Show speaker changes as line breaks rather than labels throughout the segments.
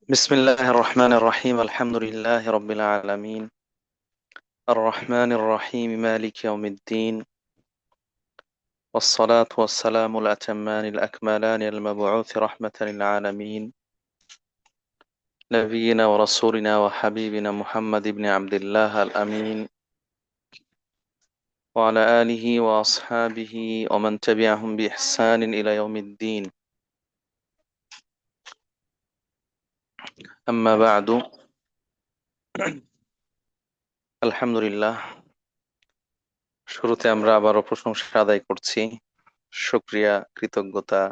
بسم الله الرحمن الرحيم الحمد لله رب العالمين الرحمن الرحيم مالك يوم الدين والصلاة والسلام الأتمان الأكملان المبعوث رحمة للعالمين نبينا ورسولنا وحبيبنا محمد بن عبد الله الأمين وعلى آله وأصحابه ومن تبعهم بإحسان إلى يوم الدين أما بعد الحمد لله শুরুতে আমরা আবারও প্রশংসা আদায় করছি, শুকরিয়া, কৃতজ্ঞতা,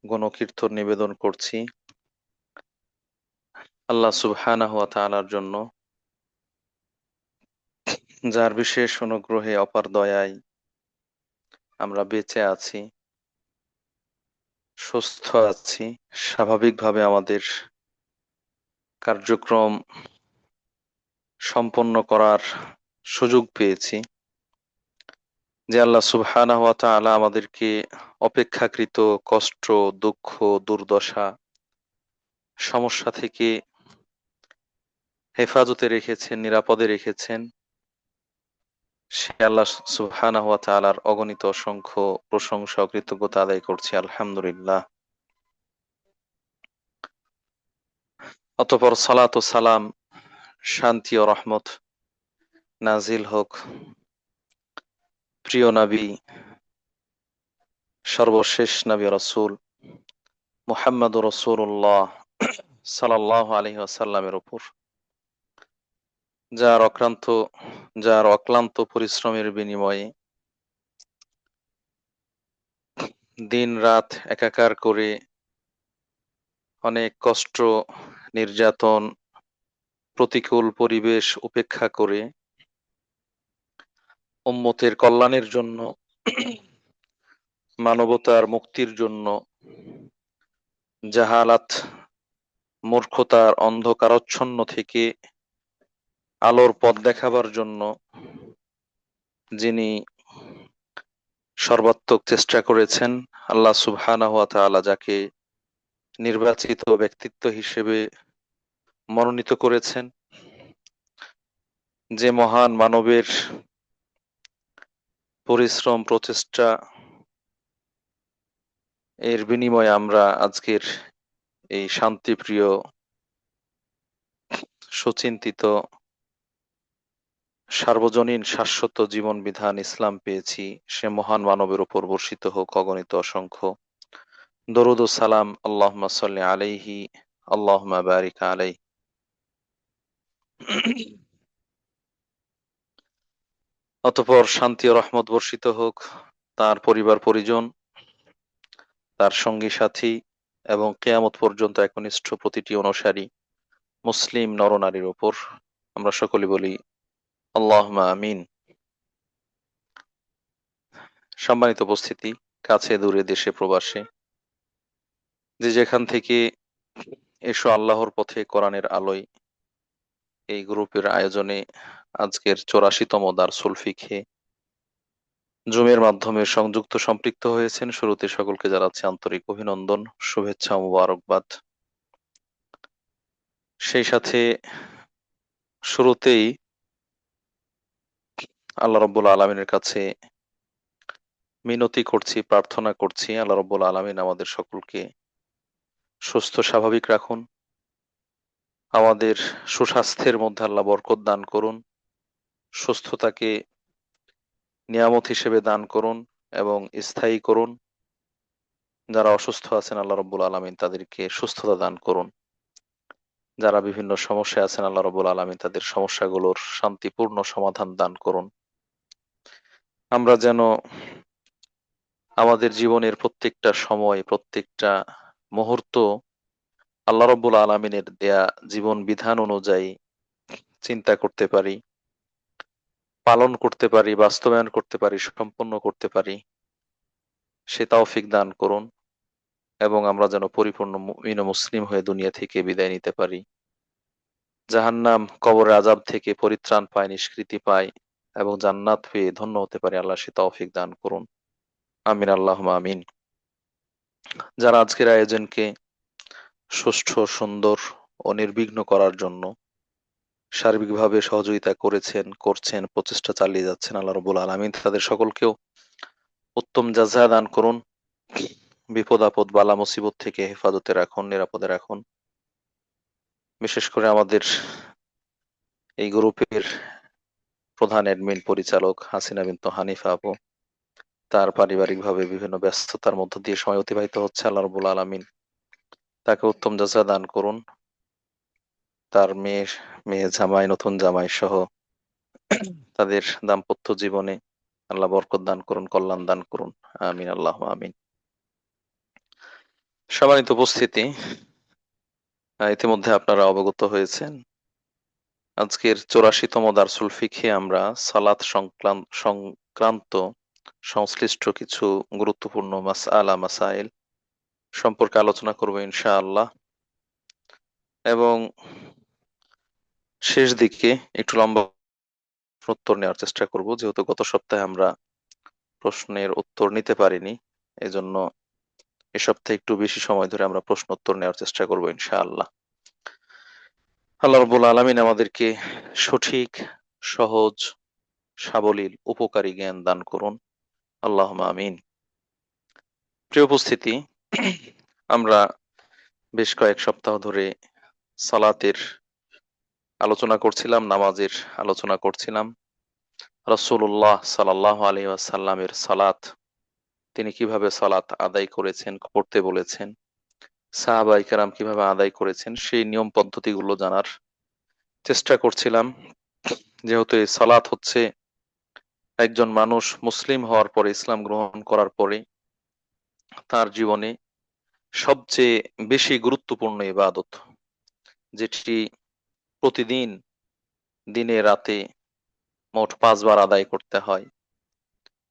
গণকীর্তন নিবেদন করছি আল্লাহ সুবহানাহু ওয়া তাআলার জন্য, যার বিশেষ অনুগ্রহে অপার দয়ায় আমরা বেঁচে আছি, সুস্থ আছি, স্বাভাবিকভাবে আমাদের কার্যক্রম সম্পন্ন করার সুযোগ পেয়েছি। যে আল্লাহ সুবহানাহু ওয়া তাআলা আমাদেরকে অপেক্ষাকৃত কষ্ট, দুঃখ, দুর্দশা, সমস্যা থেকে হেফাজতে রেখেছেন, নিরাপদে রেখেছেন, সে আল্লাহ সুবহানাহু ওয়া তাআলার অগণিত অসংখ্য প্রশংসা ও কৃতজ্ঞতা আদায় করছি, আলহামদুলিল্লাহ। অতঃপর সালাত ও সালাম, শান্তি ও রহমত নাজিল হোক প্রিয় নবী, সর্বশেষ নবী রাসূল মুহাম্মদুর রাসূলুল্লাহ সাল্লাল্লাহু আলাইহি ওয়াসাল্লামের উপর, যার অক্লান্ত পরিশ্রমের বিনিময়ে দিন রাত একাকার করে অনেক কষ্ট, নির্যাতন, প্রতিকূল পরিবেশ উপেক্ষা করে উম্মতের কল্যাণের জন্য, মানবতার মুক্তির জন্য, জাহালাত, মূর্খতার অন্ধকারাচ্ছন্ন থেকে আলোর পথ দেখাবার জন্য যিনি সর্বাত্মক চেষ্টা করেছেন, আল্লাহ সুবহানাহু ওয়া তাআলা যাকে নির্বাচিত ব্যক্তিত্ব হিসেবে মনোনীত করেছেন, যে মহান মানবের পরিশ্রম, প্রচেষ্টা এর বিনিময়ে আমরা আজকের এই শান্তিপ্রিয়, সুচিন্তিত, সার্বজনীন শাশ্বত জীবন বিধান ইসলাম পেয়েছি। সে মহান মানবের উপর বর্ষিত হোক অগণিত অসংখ্য দরুদ ও সালাম। আল্লাহুম্মা সাল্লি আলাইহি, আল্লাহুম্মা বারিক আলাইহি। অতঃপর শান্তি ও রহমত বর্ষিত হোক তার পরিবার পরিজন, তার সঙ্গী সাথী এবং কিয়ামত পর্যন্ত একনিষ্ঠ প্রতিটি অনুসারী মুসলিম নরনারীর উপর। আমরা সকলে বলি আল্লাহুম্মা আমিন। সম্মানিত উপস্থিতি, কাছে দূরে, দেশে প্রবাসে, যে যেখান থেকে এসো আল্লাহর পথে কোরআনের আলোয় এই গ্রুপের আয়োজনে আজকের 84তম দারসুল ফিকহে জুমের মাধ্যমে সংযুক্ত সম্পৃক্ত হয়েছেন, শুরুতে সকলকে জানাচ্ছি আন্তরিক অভিনন্দন, শুভেচ্ছা ও মোবারকবাদ। সেই সাথে শুরুতেই আল্লাহ রাব্বুল আলামিনের কাছে মিনতি করছি, প্রার্থনা করছি, আল্লাহ রাব্বুল আলামিন আমাদের সকলকে সুস্থ স্বাভাবিক রাখুন, আমাদের সুস্বাস্থ্যের মধ্যে আল্লাহ বরকত দান করুন, সুস্থতাকে নিয়ামত হিসেবে দান করুন এবং স্থায়ী করুন। যারা অসুস্থ আছেন আল্লাহ রাব্বুল আলামিন তাদেরকে সুস্থতা দান করুন। যারা বিভিন্ন সমস্যায় আছেন আল্লাহ রাব্বুল আলামিন তাদের সমস্যাগুলোর শান্তিপূর্ণ সমাধান দান করুন। আমরা যেন আমাদের জীবনের প্রত্যেকটা সময়, প্রত্যেকটা মুহূর্ত আল্লাহ রাব্বুল আলামিনের দেয়া জীবন বিধান অনুযায়ী চিন্তা করতে পারি, পালন করতে পারি, বাস্তবায়ন করতে পারি, সম্পন্ন করতে পারি, সে তৌফিক দান করুন এবং আমরা যেন পরিপূর্ণ মুমিন ও মুসলিম হয়ে দুনিয়া থেকে বিদায় নিতে পারি। জাহান্নাম, কবরের আযাব থেকে পরিত্রাণ পায়, নিষ্কৃতি পায় এবং জান্নাত পেয়ে ধন্য হতে পারে, আল্লাহ সে তৌফিক দান করুন। আমিন, আল্লাহুম্মা আমিন। যারা আজকের আয়োজনকে সুষ্ঠু, সুন্দর ও নির্বিঘ্ন করার জন্য সার্বিকভাবে সহযোগিতা করেছেন, করছেন, প্রচেষ্টা চালিয়ে যাচ্ছেন। আল্লাহ রাব্বুল আলামিন তাদের সকলকেও উত্তম জাযা দান করুন, বিপদ আপদ বালা মুসিবত থেকে হেফাজতে রাখুন, নিরাপদে রাখুন। বিশেষ করে আমাদের এই গ্রুপের প্রধান অ্যাডমিন পরিচালক হাসিনা বিনতে হানিফা আপু, তার পারিবারিকভাবে বিভিন্ন ব্যস্ততার মধ্য দিয়ে সময় অতিবাহিত হচ্ছে। আল্লাহ রাব্বুল আলামিন তাকে উত্তম জাযা দান করুন। তার মেয়ে, জামাই, নতুন জামাই সহ তাদের দাম্পত্য জীবনে আল্লাহ বরকত দান করুন, কল্যাণ দান করুন। আমিন, আল্লাহ আমিন। সম্মানিত উপস্থিতি, ইতিমধ্যে আপনারা অবগত হয়েছেন আজকের 84তম দারসুল ফিকহে আমরা সালাত সংক্রান্ত সংশ্লিষ্ট কিছু গুরুত্বপূর্ণ মাসআলা মাসাইল সম্পর্কে আলোচনা করব ইনশাআল্লাহ। এবং শেষ দিকে একটু লম্বা উত্তর নেওয়ার চেষ্টা করব, যেহেতু গত সপ্তাহে আমরা প্রশ্নের উত্তর নিতে পারিনি। এজন্য এ সপ্তাহে একটু বেশি সময় ধরে আমরা প্রশ্ন উত্তর নেওয়ার চেষ্টা করব ইনশাআল্লাহ। আল্লাহ রাব্বুল আলামিন আমাদেরকে সঠিক, সহজ, সাবলীল, উপকারী জ্ঞান দান করুন। আল্লাহুম্মা আমিন। প্রিয় উপস্থিতি, আমরা বেশ কয়েক সপ্তাহ ধরে সালাতের আলোচনা করছিলাম, নামাজের আলোচনা করছিলাম। রাসূলুল্লাহ সাল্লাল্লাহু আলাইহি ওয়াসাল্লামের সালাত, তিনি কিভাবে সালাত আদায় করেছেন, করতে বলেছেন, সাহাবায়ে কেরাম কিভাবে আদায় করেছেন, সেই নিয়ম পদ্ধতিগুলো জানার চেষ্টা করছিলাম। যেহেতু এই সালাত হচ্ছে একজন মানুষ মুসলিম হওয়ার পরে, ইসলাম গ্রহণ করার পরে তার জীবনে সবচেয়ে বেশি গুরুত্বপূর্ণ ইবাদত, যেটি প্রতিদিন দিনে রাতে মোট 5 বার আদায় করতে হয়,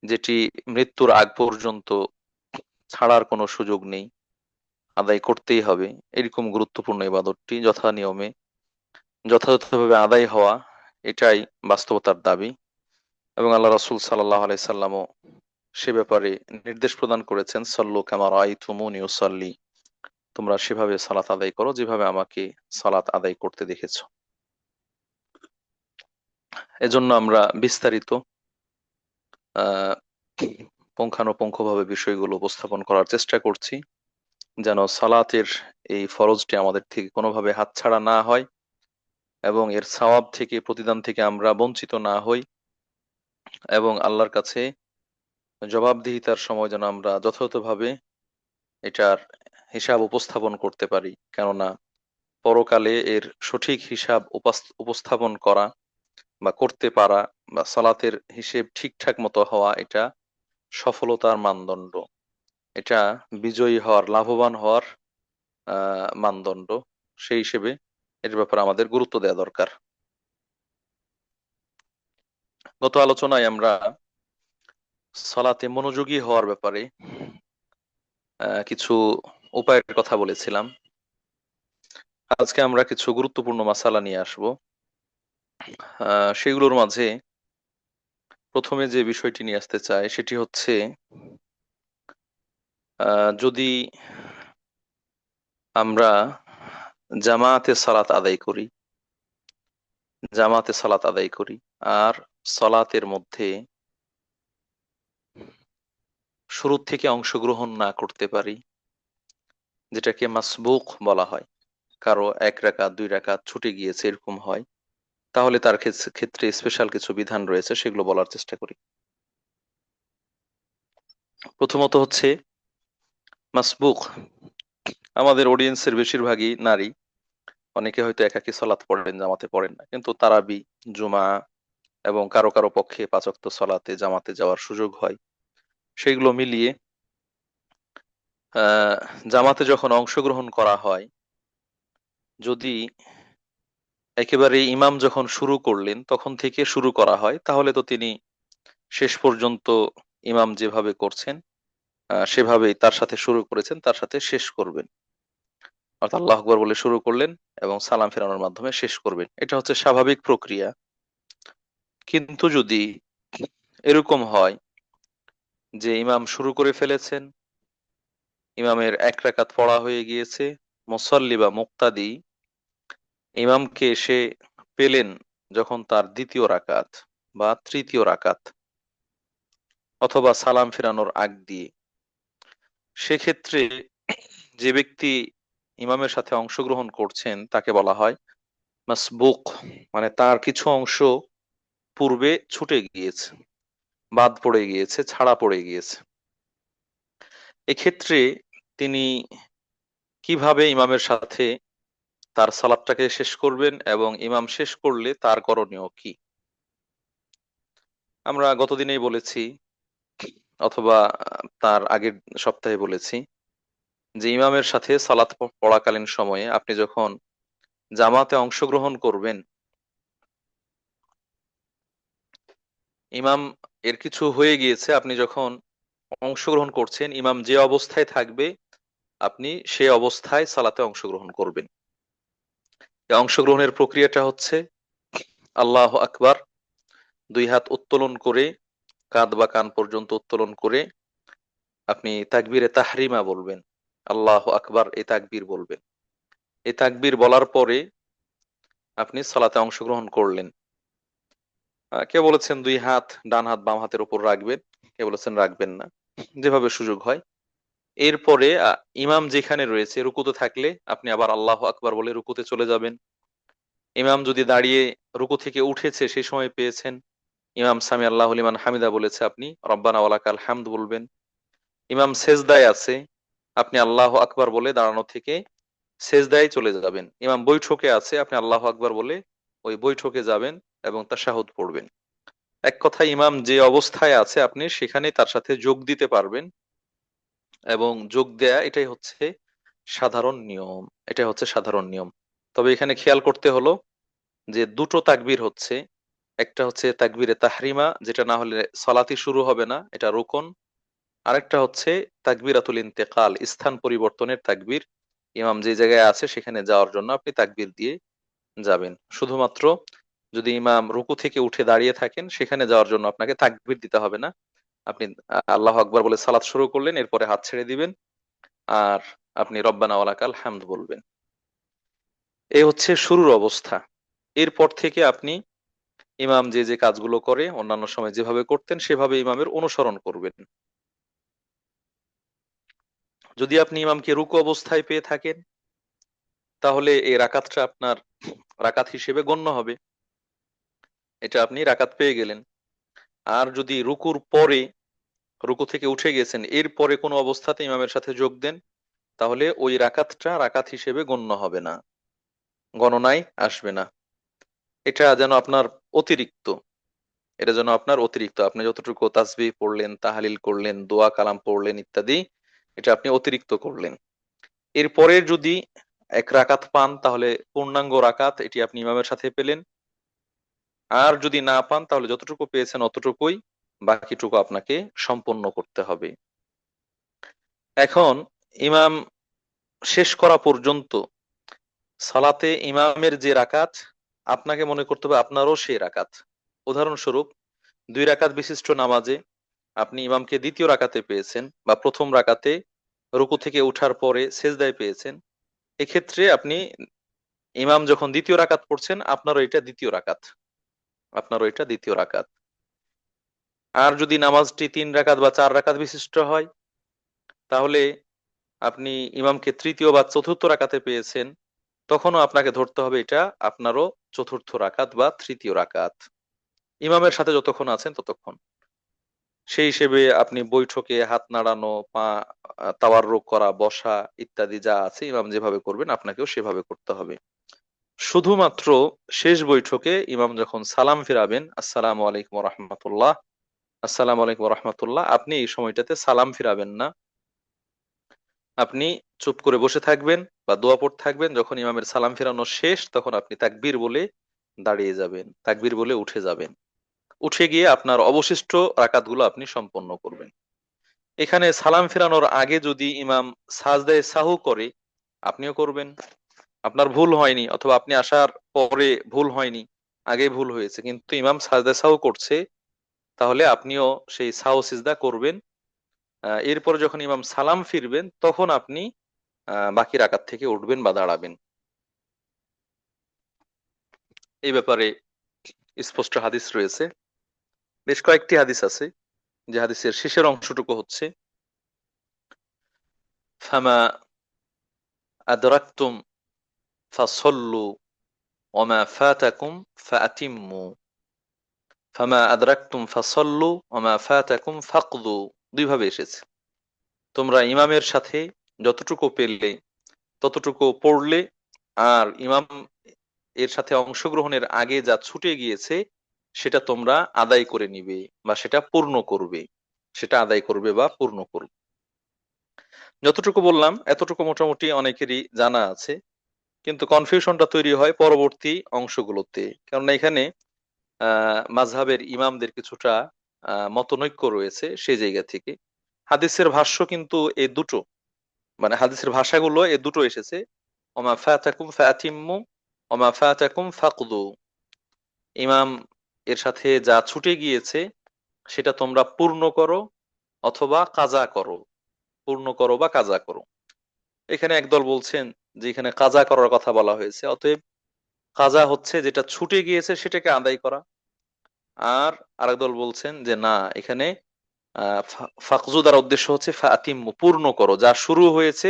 যেটি মৃত্যুর আগ পর্যন্ত ছাড়ার কোনো সুযোগ নেই, আদায় করতেই হবে। এরকম গুরুত্বপূর্ণ ইবাদতটি যথা নিয়মে যথাযথভাবে আদায় হওয়া, এটাই বাস্তবতার দাবি। এবং আল্লাহ রাসূল সাল্লাল্লাহু আলাইহি সাল্লামও সে ব্যাপারে নির্দেশ প্রদান করেছেন, সল্লু কামা রাআইতুমুনি উসাল্লি, তোমরা সেভাবে সালাত আদায় করো যেভাবে আমাকে সালাত আদায় করতে দেখেছো। এজন্য আমরা বিস্তারিত আহ পুঙ্খানুপুঙ্খভাবে বিষয়গুলো উপস্থাপন করার চেষ্টা করছি, যেন সালাতের এই ফরজটি আমাদের থেকে কোনোভাবে হাতছাড়া না হয় এবং এর সওয়াব থেকে, প্রতিদান থেকে আমরা বঞ্চিত না হই, এবং আল্লাহর কাছে জবাবদিহিতার সময় যেন আমরা যথাযথভাবে এটার হিসাব উপস্থাপন করতে পারি। কেননা পরকালে এর সঠিক হিসাব উপস্থাপন করা বা করতে পারা, বা সালাতের হিসেব ঠিকঠাক মতো হওয়া, এটা সফলতার মানদণ্ড, এটা বিজয়ী হওয়ার, লাভবান হওয়ার মানদণ্ড। সেই হিসেবে এর ব্যাপারে আমাদের গুরুত্ব দেওয়া দরকার। গত আলোচনায় আমরা সালাতে মনোযোগী হওয়ার ব্যাপারে কিছু উপায়ের কথা বলেছিলাম। আজকে আমরা কিছু গুরুত্বপূর্ণ মাসালা নিয়ে আসব। সেগুলোর মাঝে প্রথমে যে বিষয়টি নিয়ে আসতে চাই সেটি হচ্ছে, যদি আমরা জামাতে সালাত আদায় করি আর সালাতের মধ্যে শুরু থেকে অংশগ্রহণ না করতে পারি, যেটাকে মাসবুক বলা হয়, কারো 1 রাকাত 2 রাকাত ছুটে গিয়েছে এরকম হয়, তাহলে তার ক্ষেত্রে স্পেশাল কিছু বিধান রয়েছে, সেগুলো বলার চেষ্টা করি। প্রথমত হচ্ছে মাসবুক, আমাদের অডিয়েন্সের বেশিরভাগই নারী। অনেকে হয়তো একাকী সালাত পড়েন, জামাতে পড়েন না, কিন্তু তারাবি, জুমা এবং কারো কারো পক্ষে 5 ওয়াক্ত সালাতে জামাতে যাওয়ার সুযোগ হয়। সেগুলো মিলিয়ে আহ জামাতে যখন অংশগ্রহণ করা হয়, যদি একেবারে ইমাম যখন শুরু করলেন তখন থেকে শুরু করা হয়, তাহলে তো তিনি শেষ পর্যন্ত ইমাম যেভাবে করছেন সেভাবেই তার সাথে শুরু করেছেন, তার সাথে শেষ করবেন। অর্থাৎ আল্লাহু আকবার বলে শুরু করলেন এবং সালাম ফেরানোর মাধ্যমে শেষ করবেন, এটা হচ্ছে স্বাভাবিক প্রক্রিয়া। কিন্তু যদি এরকম হয় যে ইমাম শুরু করে ফেলেছেন, ইমামের 1 রাকাত পড়া হয়ে গিয়েছে, মুসাল্লি বা মুক্তাদি ইমামকে এসে পেলেন যখন তার দ্বিতীয় রাকাত বা তৃতীয় রাকাত অথবা সালাম ফেরানোর আগ দিয়ে, সেক্ষেত্রে যে ব্যক্তি ইমামের সাথে অংশগ্রহণ করছেন তাকে বলা হয় মাসবুক, মানে তার কিছু অংশ পূর্বে ছুটে গিয়েছে, বাদ পড়ে গিয়েছে, ছাড়া পড়ে গিয়েছে। এক্ষেত্রে তিনি কিভাবে ইমামের সাথে তার সালাতটাকে শেষ করবেন এবং ইমাম শেষ করলে তার করণীয় কি, আমরা গতদিনেই বলেছি অথবা তার আগের সপ্তাহে বলেছি যে ইমামের সাথে সালাত পড়াকালীন সময়ে আপনি যখন জামাতে অংশগ্রহণ করবেন, ইমাম এর কিছু হয়ে গিয়েছে, আপনি যখন অংশগ্রহণ করছেন ইমাম যে অবস্থায় থাকবে আপনি সে অবস্থায় সালাতে অংশগ্রহণ করবেন। এই অংশগ্রহণের প্রক্রিয়াটা হচ্ছে আল্লাহ আকবার, দুই হাত উত্তোলন করে কাঁধ বা কান পর্যন্ত উত্তোলন করে আপনি তাকবীরে তাহরিমা বলবেন, আল্লাহ আকবার এই তাকবীর বলবেন। এই তাকবীর বলার পরে আপনি সালাতে অংশগ্রহণ করলেন। কে বলেছেন দুই হাত ডান হাত বাম হাতের উপর রাখবেন, কে বলেছেন রাখবেন না, যেভাবে সুযোগ হয়। এরপরে ইমাম যেখানে রয়েছে রুকুতে থাকলে আপনি আবার আল্লাহ আকবার বলে রুকুতে চলে যাবেন। ইমাম যদি দাঁড়িয়ে রুকু থেকে উঠেছে সেই সময় পেয়েছেন, ইমাম সামি আল্লাহ লিমান হামিদা বলেছে, আপনি রব্বানা ওয়ালাকাল হামদ বলবেন। ইমাম সেজদায় আছে, আপনি আল্লাহ আকবার বলে দাঁড়ানো থেকে সেজদায় চলে যাবেন। ইমাম বৈঠকে আছে, আপনি আল্লাহ আকবার বলে ওই বৈঠকে যাবেন এবং তাশাহুদ পড়বেন। এক কথায় ইমাম যে অবস্থায় আছে আপনি সেখানে তার সাথে যোগ দিতে পারবেন, এবং যোগ দেয়া এটাই হচ্ছে সাধারণ নিয়ম, এটাই হচ্ছে সাধারণ নিয়ম। তবে এখানে খেয়াল করতে হলো যে দুটো তাকবীর হচ্ছে, একটা হচ্ছে তাকবীরে তাহরিমা, যেটা না হলে সালাতি শুরু হবে না, এটা রুকন। আরেকটা হচ্ছে তাকবীরাতুল ইন্তেকাল, স্থান পরিবর্তনের তাকবীর। ইমাম যে জায়গায় আছে সেখানে যাওয়ার জন্য আপনি তাকবীর দিয়ে যাবেন। শুধুমাত্র যদি ইমাম রুকু থেকে উঠে দাঁড়িয়ে থাকেন সেখানে যাওয়ার জন্য আপনাকে তাকবীর দিতে হবে না। আপনি আল্লাহ আকবার বলে সালাত শুরু করলেন, এরপরে হাত ছেড়ে দিবেন আর আপনি রব্বানা ওয়ালাকাল হামদ বলবেন। এই হচ্ছে শুরুর অবস্থা। এরপর থেকে আপনি ইমাম যে যে কাজগুলো করে অন্যান্য সময় যেভাবে করতেন সেভাবে ইমামের অনুসরণ করবেন। যদি আপনি ইমামকে রুকু অবস্থায় পেয়ে থাকেন তাহলে এই রাকাতটা আপনার রাকাত হিসেবে গণ্য হবে, এটা আপনি রাকাত পেয়ে গেলেন। আর যদি রুকুর পরে, রুকু থেকে উঠে গেছেন এরপরে কোনো অবস্থাতে ইমামের সাথে যোগ দেন তাহলে ওই রাকাতটা রাকাত হিসেবে গণ্য হবে না, গণনায় আসবে না। এটা যেন আপনার অতিরিক্ত, এটা যেন আপনার অতিরিক্ত, আপনি যতটুকু তাসবিহ পড়লেন, তাহালিল করলেন, দোয়া কালাম পড়লেন ইত্যাদি, এটা আপনি অতিরিক্ত করলেন। এরপরে যদি এক রাকাত পান তাহলে পূর্ণাঙ্গ রাকাত এটি আপনি ইমামের সাথে পেলেন। আর যদি না পান তাহলে যতটুকু পেয়েছেন অতটুকুই, বাকিটুকু আপনাকে সম্পন্ন করতে হবে। এখন ইমাম শেষ করা পর্যন্ত সালাতে ইমামের যে রাকাত আপনাকে মনে করতে হবে আপনারও সেই রাকাত। উদাহরণস্বরূপ দুই রাকাত বিশিষ্ট নামাজে আপনি ইমামকে দ্বিতীয় রাকাতে পেয়েছেন বা প্রথম রাকাতে রুকু থেকে উঠার পরে সেজদায় পেয়েছেন, এক্ষেত্রে আপনি ইমাম যখন দ্বিতীয় রাকাত পড়ছেন আপনারও এটা দ্বিতীয় রাকাত, আপনারও এটা দ্বিতীয় রাকাত। আর যদি নামাজটি তিন রাকাত বা চার রাকাত বিশিষ্ট হয় তাহলে আপনি ইমামকে তৃতীয় বা চতুর্থ রাকাতে পেয়েছেন, তখনও আপনাকে ধরতে হবে এটা আপনারও চতুর্থ রাকাত বা তৃতীয় রাকাত, ইমামের সাথে যতক্ষণ আছেন ততক্ষণ। সেই হিসেবে আপনি বৈঠকে হাত নাড়ানো, পা তাওয়াররুক করা, বসা ইত্যাদি যা আছে ইমাম যেভাবে করবেন আপনাকেও সেভাবে করতে হবে। শুধুমাত্র শেষ বৈঠকে ইমাম যখন সালাম ফিরাবেন, আসসালামু আলাইকুম রহমতুল্লাহ, আসসালামু আলাইকুম রহমতুল্লাহ, আপনি এই সময়টাতে সালাম ফিরাবেন না, আপনি চুপ করে বসে থাকবেন বা দোয়া পড়তে থাকবেন। যখন ইমামের সালাম ফেরানো শেষ তখন আপনি তাকবীর বলে দাঁড়িয়ে যাবেন, তাকবীর বলে উঠে যাবেন, উঠে গিয়ে আপনার অবশিষ্ট রাকাতগুলো আপনি সম্পন্ন করবেন। এখানে সালাম ফেরানোর আগে যদি ইমাম সাজদায়ে সাহু করে আপনিও করবেন, আপনার ভুল হয়নি অথবা আপনি আসার পরে ভুল হয়নি, আগে ভুল হয়েছে কিন্তু ইমাম সাজদায়ে সাহু করছে, তাহলে আপনিও সেই সাহু সিজদা করবেন। এরপর যখন ইমাম সালাম ফিরবেন তখন আপনি বাকি রাকাত থেকে উঠবেন বা দাঁড়াবেন। এই ব্যাপারে স্পষ্ট হাদিস রয়েছে, বেশ কয়েকটি হাদিস আছে। যে হাদিসের শেষের অংশটুকু হচ্ছে, ফামা আদরাকতুম ফাসল্লু ওমা ফাতাকুম ফাতিম্মু, ফামা আদরাকতুম ফাসল্লু ওমা ফাতাকুম ফাকদু। দুই ভাবে এসেছে, তোমরা ইমামের সাথে যতটুকু পেলে ততটুকু পড়লে, আর ইমাম এর সাথে অংশগ্রহণের আগে যা ছুটে গিয়েছে সেটা তোমরা আদায় করে নিবে বা সেটা পূর্ণ করবে, সেটা আদায় করবে বা পূর্ণ করবে। যতটুকু বললাম এতটুকু মোটামুটি অনেকেরই জানা আছে, কিন্তু কনফিউশনটা তৈরি হয় পরবর্তী অংশগুলোতে, কারণ এখানে মাযহাবের ইমামদের কিছুটা মতনৈক্য রয়েছে সেই জায়গা থেকে। হাদিসের ভাষ্য কিন্তু এই দুটো, মানে হাদিসের ভাষাগুলো এই দুটো এসেছে, ওমা ফাতাকুম ফাতিম্মু ওমা ফাতাকুম ফাকদু। ইমাম এর সাথে যা ছুটে গিয়েছে সেটা তোমরা পূর্ণ করো অথবা কাজা করো, পূর্ণ করো বা কাজা করো। এখানে একদল বলছেন যে এখানে কাজা করার কথা বলা হয়েছে, অতএব কাজা হচ্ছে যেটা ছুটে গিয়েছে সেটাকে আদায় করা। আর আরেক দল বলছেন যে না, এখানে ফাকজু দ্বারা উদ্দেশ্য হচ্ছে ফাতিম্মু, পূর্ণ করো, যা শুরু হয়েছে,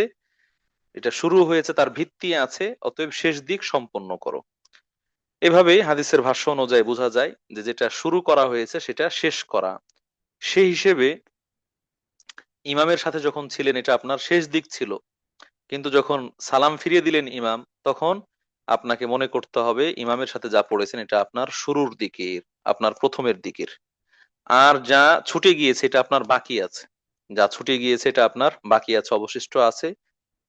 এটা শুরু হয়েছে তার ভিত্তি আছে, অতএব শেষ দিক সম্পন্ন করো। এভাবেই হাদিসের ভাষ্য অনুযায়ী বোঝা যায় যে যেটা শুরু করা হয়েছে সেটা শেষ করা। সেই হিসেবে ইমামের সাথে যখন ছিলেন এটা আপনার শেষ দিক ছিল, কিন্তু যখন সালাম ফিরিয়ে দিলেন ইমাম, তখন আপনাকে মনে করতে হবে ইমামের সাথে যা পড়েছেন এটা আপনার শুরুর দিকের, আপনার প্রথমের দিকের। আর যা ছুটে গিয়েছে এটা আপনার বাকি আছে, যা ছুটে গিয়েছে এটা আপনার বাকি আছে, অবশিষ্ট আছে।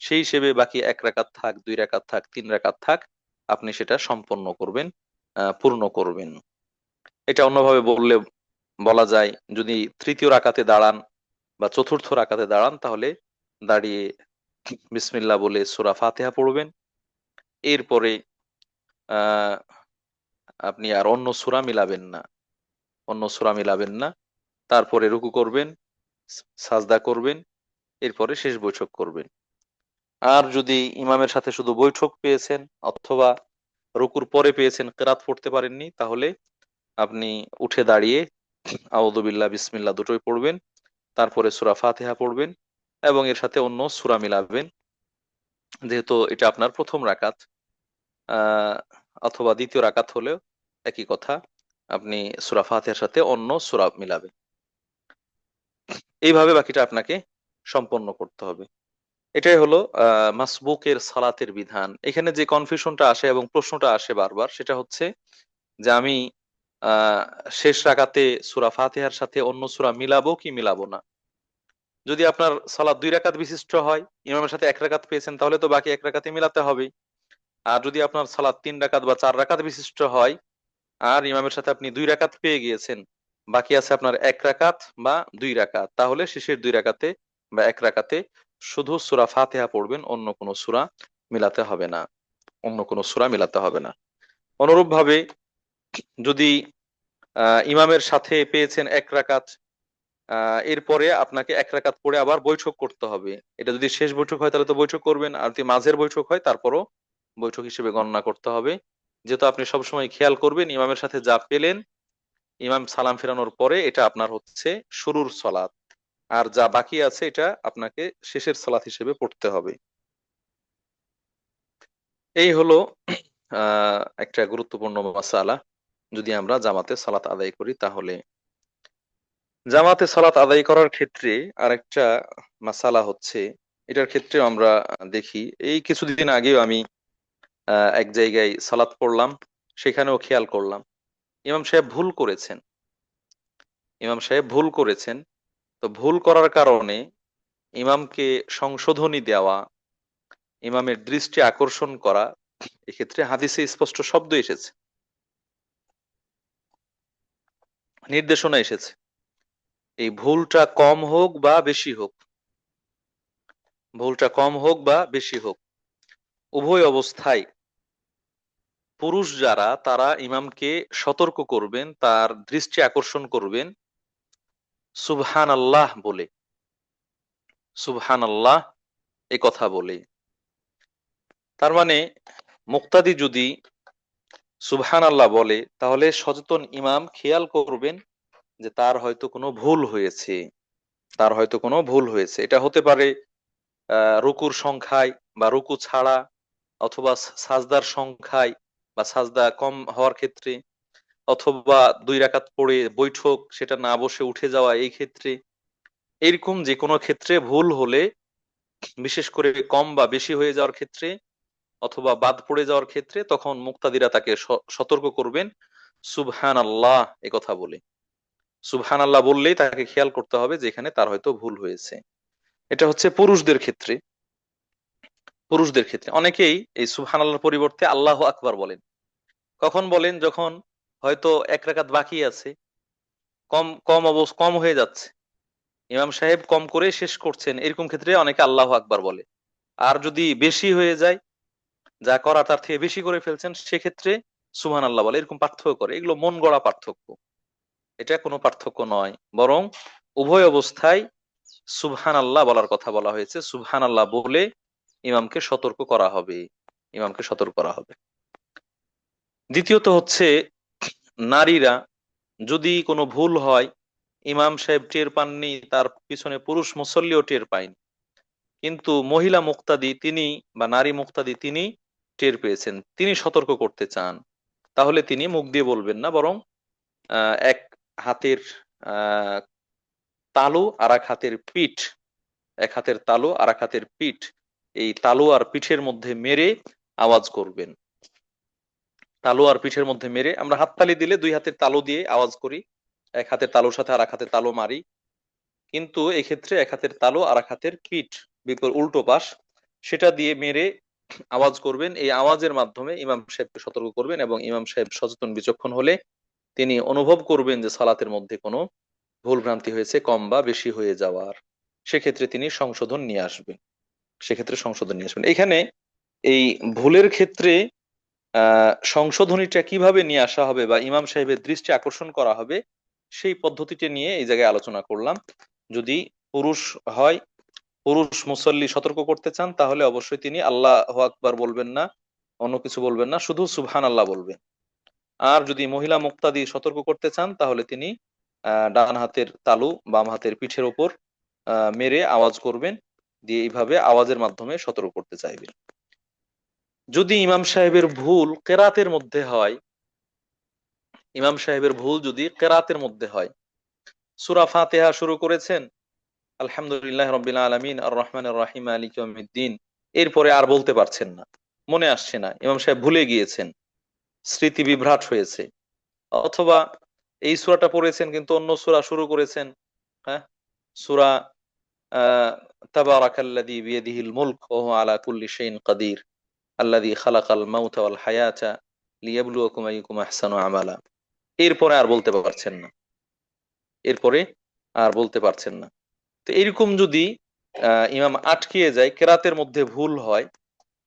সেই হিসেবে বাকি 1 রাকাত থাক, 2 রাকাত থাক, 3 রাকাত থাক, আপনি সেটা সম্পন্ন করবেন, পূর্ণ করবেন। এটা অন্যভাবে বললে বলা যায়, যদি তৃতীয় রাকাতে দাঁড়ান বা চতুর্থ রাকাতে দাঁড়ান, তাহলে দাঁড়িয়ে বিসমিল্লাহ বলে সূরা ফাতিহা পড়বেন। এরপরে আহ আপনি আর অন্য সূরা মিলাবেন না, অন্য সূরা মিলাবেন না। তারপরে রুকু করবেন, সাজদা করবেন, এরপরে শেষ বৈঠক করবেন। আর যদি ইমামের সাথে শুধু বৈঠক পেয়েছেন অথবা রুকুর পরে পেয়েছেন, কেরাত পড়তে পারেননি, তাহলে আপনি উঠে দাঁড়িয়ে আউযু বিল্লাহ বিসমিল্লাহ দুটোই পড়বেন, তারপরে সূরা ফাতিহা পড়বেন এবং এর সাথে অন্য সূরা মিলাবেন। যেহেতু এটা আপনার প্রথম রাকাত, আহ অথবা দ্বিতীয় রাকাত হলেও একই কথা, আপনি সূরা ফাতিহার সাথে অন্য সূরা মিলাবেন। এইভাবে বাকিটা আপনাকে সম্পন্ন করতে হবে। এটাই হলো মাসবুকের সালাতের বিধান। এখানে যে কনফিউশনটা আসে এবং প্রশ্নটা আসে বারবার, সেটা হচ্ছে যে আমি আহ শেষ রাকাতে সূরা ফাতিহার সাথে অন্য সূরা মিলাবো কি মিলাবো না। যদি আপনার সালাত 2 রাকাত বিশিষ্ট হয়, ইমামের সাথে 1 রাকাত পেয়েছেন, তাহলে তো বাকি 1 রাকাতে মিলাতে হবে। আর যদি আপনার সালাত 3 রাকাত বা 4 রাকাত বিশিষ্ট হয়, আর ইমামের সাথে আপনি 2 রাকাত পেয়ে গিয়েছেন, বাকি আছে আপনার 1 রাকাত বা 2 রাকাত, তাহলে শেষের 2 রাকাতে বা 1 রাকাতে শুধু সূরা ফাতিহা পড়বেন, অন্য কোনো সূরা মিলাতে হবে না, অন্য কোনো সূরা মিলাতে হবে না। অনুরূপ ভাবে যদি ইমামের সাথে পেয়েছেন 1 রাকাত, এরপরে আপনাকে 1 রাকাত পড়ে আবার বৈঠক করতে হবে। এটা যদি শেষ বৈঠক হয় তাহলে তো বৈঠক করবেন, আর যদি মাঝের বৈঠক হয় তারপরও বৈঠক হিসেবে গণনা করতে হবে। যেহেতু আপনি সবসময় খেয়াল করবেন ইমামের সাথে যা পেলেন, ইমাম সালাম ফেরানোর পরে এটা আপনার হচ্ছে শুরুর সলাত, আর যা বাকি আছে এটা আপনাকে শেষের সলাত হিসেবে পড়তে হবে। এই হলো একটা গুরুত্বপূর্ণ মাসালা। যদি আমরা জামাতে সালাত আদায় করি, তাহলে জামাতে সালাত আদায় করার ক্ষেত্রে আরেকটা মাসালা হচ্ছে, এটার ক্ষেত্রে আমরা দেখি, এই কিছুদিন আগেও আমি এক জায়গায় সালাত পড়লাম, সেখানেও খেয়াল করলাম ইমাম সাহেব ভুল করেছেন, ইমাম সাহেব ভুল করেছেন। তো ভুল করার কারণে ইমামকে সংশোধনী দেওয়া, ইমামের দৃষ্টি আকর্ষণ করা, এক্ষেত্রে হাদিসে স্পষ্ট শব্দ এসেছে, নির্দেশনা এসেছে। এই ভুলটা কম হোক বা বেশি হোক, ভুলটা কম হোক বা বেশি হোক, উভয় অবস্থায় পুরুষ যারা তারা ইমামকে সতর্ক করবেন, তার দৃষ্টি আকর্ষণ করবেন সুবহান আল্লাহ বলে, সুবহান আল্লাহ এ কথা বলে। তার মানে মুক্তাদি যদি সুবহানাল্লাহ বলে, তাহলে সচেতন ইমাম খেয়াল করবেন যে তার হয়তো কোনো ভুল হয়েছে, তার হয়তো কোনো ভুল হয়েছে। এটা হতে পারে রুকুর সংখ্যায় বা রুকু ছাড়া, অথবা সাজদার সংখ্যায় বা সাজদা কম হওয়ার ক্ষেত্রে, অথবা 2 রাকাত পড়ে বৈঠক সেটা না বসে উঠে যাওয়া এই ক্ষেত্রে। এরকম যে কোনো ক্ষেত্রে ভুল হলে, বিশেষ করে কম বা বেশি হয়ে যাওয়ার ক্ষেত্রে অথবা বাদ পড়ে যাওয়ার ক্ষেত্রে, তখন মুক্তাদিরা তাকে সতর্ক করবেন সুবহান আল্লাহ এ কথা বলে। সুবহান আল্লাহ বললেই তাকে খেয়াল করতে হবে যে এখানে তার হয়তো ভুল হয়েছে। এটা হচ্ছে পুরুষদের ক্ষেত্রে। পুরুষদের ক্ষেত্রে অনেকেই এই সুবহান আল্লাহর পরিবর্তে আল্লাহ আকবার বলেন। কখন বলেন? যখন হয়তো 1 রাকাত বাকি আছে, কম কম কম হয়ে যাচ্ছে, ইমাম সাহেব কম করে শেষ করছেন, এরকম ক্ষেত্রে অনেকে আল্লাহ আকবার বলে। আর যদি বেশি হয়ে যায়, যা করা তার থেকে বেশি করে ফেলছেন, সেক্ষেত্রে সুবহান আল্লাহ বলে। এরকম পার্থক্য করে, এগুলো মন গড়া পার্থক্য, এটা কোনো পার্থক্য নয়। বরং উভয় অবস্থায় সুবহান আল্লাহ বলার কথা বলা হয়েছে। সুবহান আল্লাহ বলে ইমামকে সতর্ক করা হবে, ইমামকে সতর্ক করা হবে। দ্বিতীয়ত হচ্ছে, নারীরা যদি কোনো ভুল হয়, ইমাম সাহেব টের পাননি, তার পিছনে পুরুষ মুসল্লিও টের পায়নি, কিন্তু মহিলা মুক্তাদি তিনি বা নারী মুক্তাদি তিনি টের পেয়েছেন, তিনি সতর্ক করতে চান, তাহলে তিনি মুখ দিয়ে বলবেন না, বরং এক হাতের আহ তালু আর এক হাতের পিঠ, এক হাতের তালু আর এক হাতের পিঠ, এই তালু আর পিঠের মধ্যে মেরে আওয়াজ করবেন। তালু আর পিঠের মধ্যে মেরে, আমরা হাততালি দিলে 2 হাতের তালু দিয়ে আওয়াজ করি, এক হাতের তালুর সাথে আর এক হাতের তালু মারি, কিন্তু এক্ষেত্রে এক হাতের তালু আর এক হাতের পিঠ, উল্টো পাশ, সেটা দিয়ে মেরে আওয়াজ করবেন। এই আওয়াজের মাধ্যমে ইমাম সাহেবকে সতর্ক করবেন, এবং ইমাম সাহেব সচেতন বিচক্ষণ হলে তিনি অনুভব করবেন যে সালাতের মধ্যে কোনো ভুল ভ্রান্তি হয়েছে, কম বা বেশি হয়ে যাওয়ার, সেক্ষেত্রে তিনি সংশোধন নিয়ে আসবেন, সেক্ষেত্রে সংশোধন নিয়ে আসবেন। এখানে এই ভুলের ক্ষেত্রে সংশোধনীটা কিভাবে নিয়ে আসা হবে বা ইমাম সাহেবের দৃষ্টি আকর্ষণ করা হবে, সেই পদ্ধতিটি নিয়ে এই জায়গায় আলোচনা করলাম। যদি পুরুষ হয়, পুরুষ মুসল্লি সতর্ক করতে চান, তাহলে অবশ্যই তিনি আল্লাহ আকবার বলবেন না, অন্য কিছু বলবেন না, শুধু সুবহান আল্লাহ বলবেন। আর যদি মহিলা মুক্তাদি সতর্ক করতে চান, তাহলে তিনি ডান হাতের তালু বাম হাতের পিঠের ওপর মেরে আওয়াজ করবেন, দিয়ে এইভাবে আওয়াজের মাধ্যমে সতর্ক করতে চাইবেন। যদি ইমাম সাহেবের ভুল কেরাতের মধ্যে হয়, ইমাম সাহেবের ভুল যদি কেরাতের মধ্যে হয়, সূরা ফাতিহা শুরু করেছেন আলহামদুলিল্লাহ রাব্বিল আলামিন আর রহমানির রহিম মালিকি ইয়াউমিদ্দিন, এরপরে আর বলতে পারছেন না, মনে আসছে না, ইমাম সাহেব ভুলে গিয়েছেন, স্মৃতি বিভ্রাট হয়েছে, অথবা এই সূরাটা পড়েছেন কিন্তু অন্য সূরা শুরু করেছেন, হ্যাঁ, সূরা আহ তাবারাকাল্লাযী বিয়াদিহিল মুলক ওয়া হুয়া আলা কুল্লি শাইইন কাদির আল্লাযী খালাকাল মাউতা ওয়াল হায়াতা লিয়াবলুয়াকুম আইয়ুকুম আহসানু আমালা, এরপরে আর বলতে পারছেন না, এরপরে আর বলতে পারছেন না। তো এরকম যদি ইমাম আটকিয়ে যায়, কেরাতের মধ্যে ভুল হয়,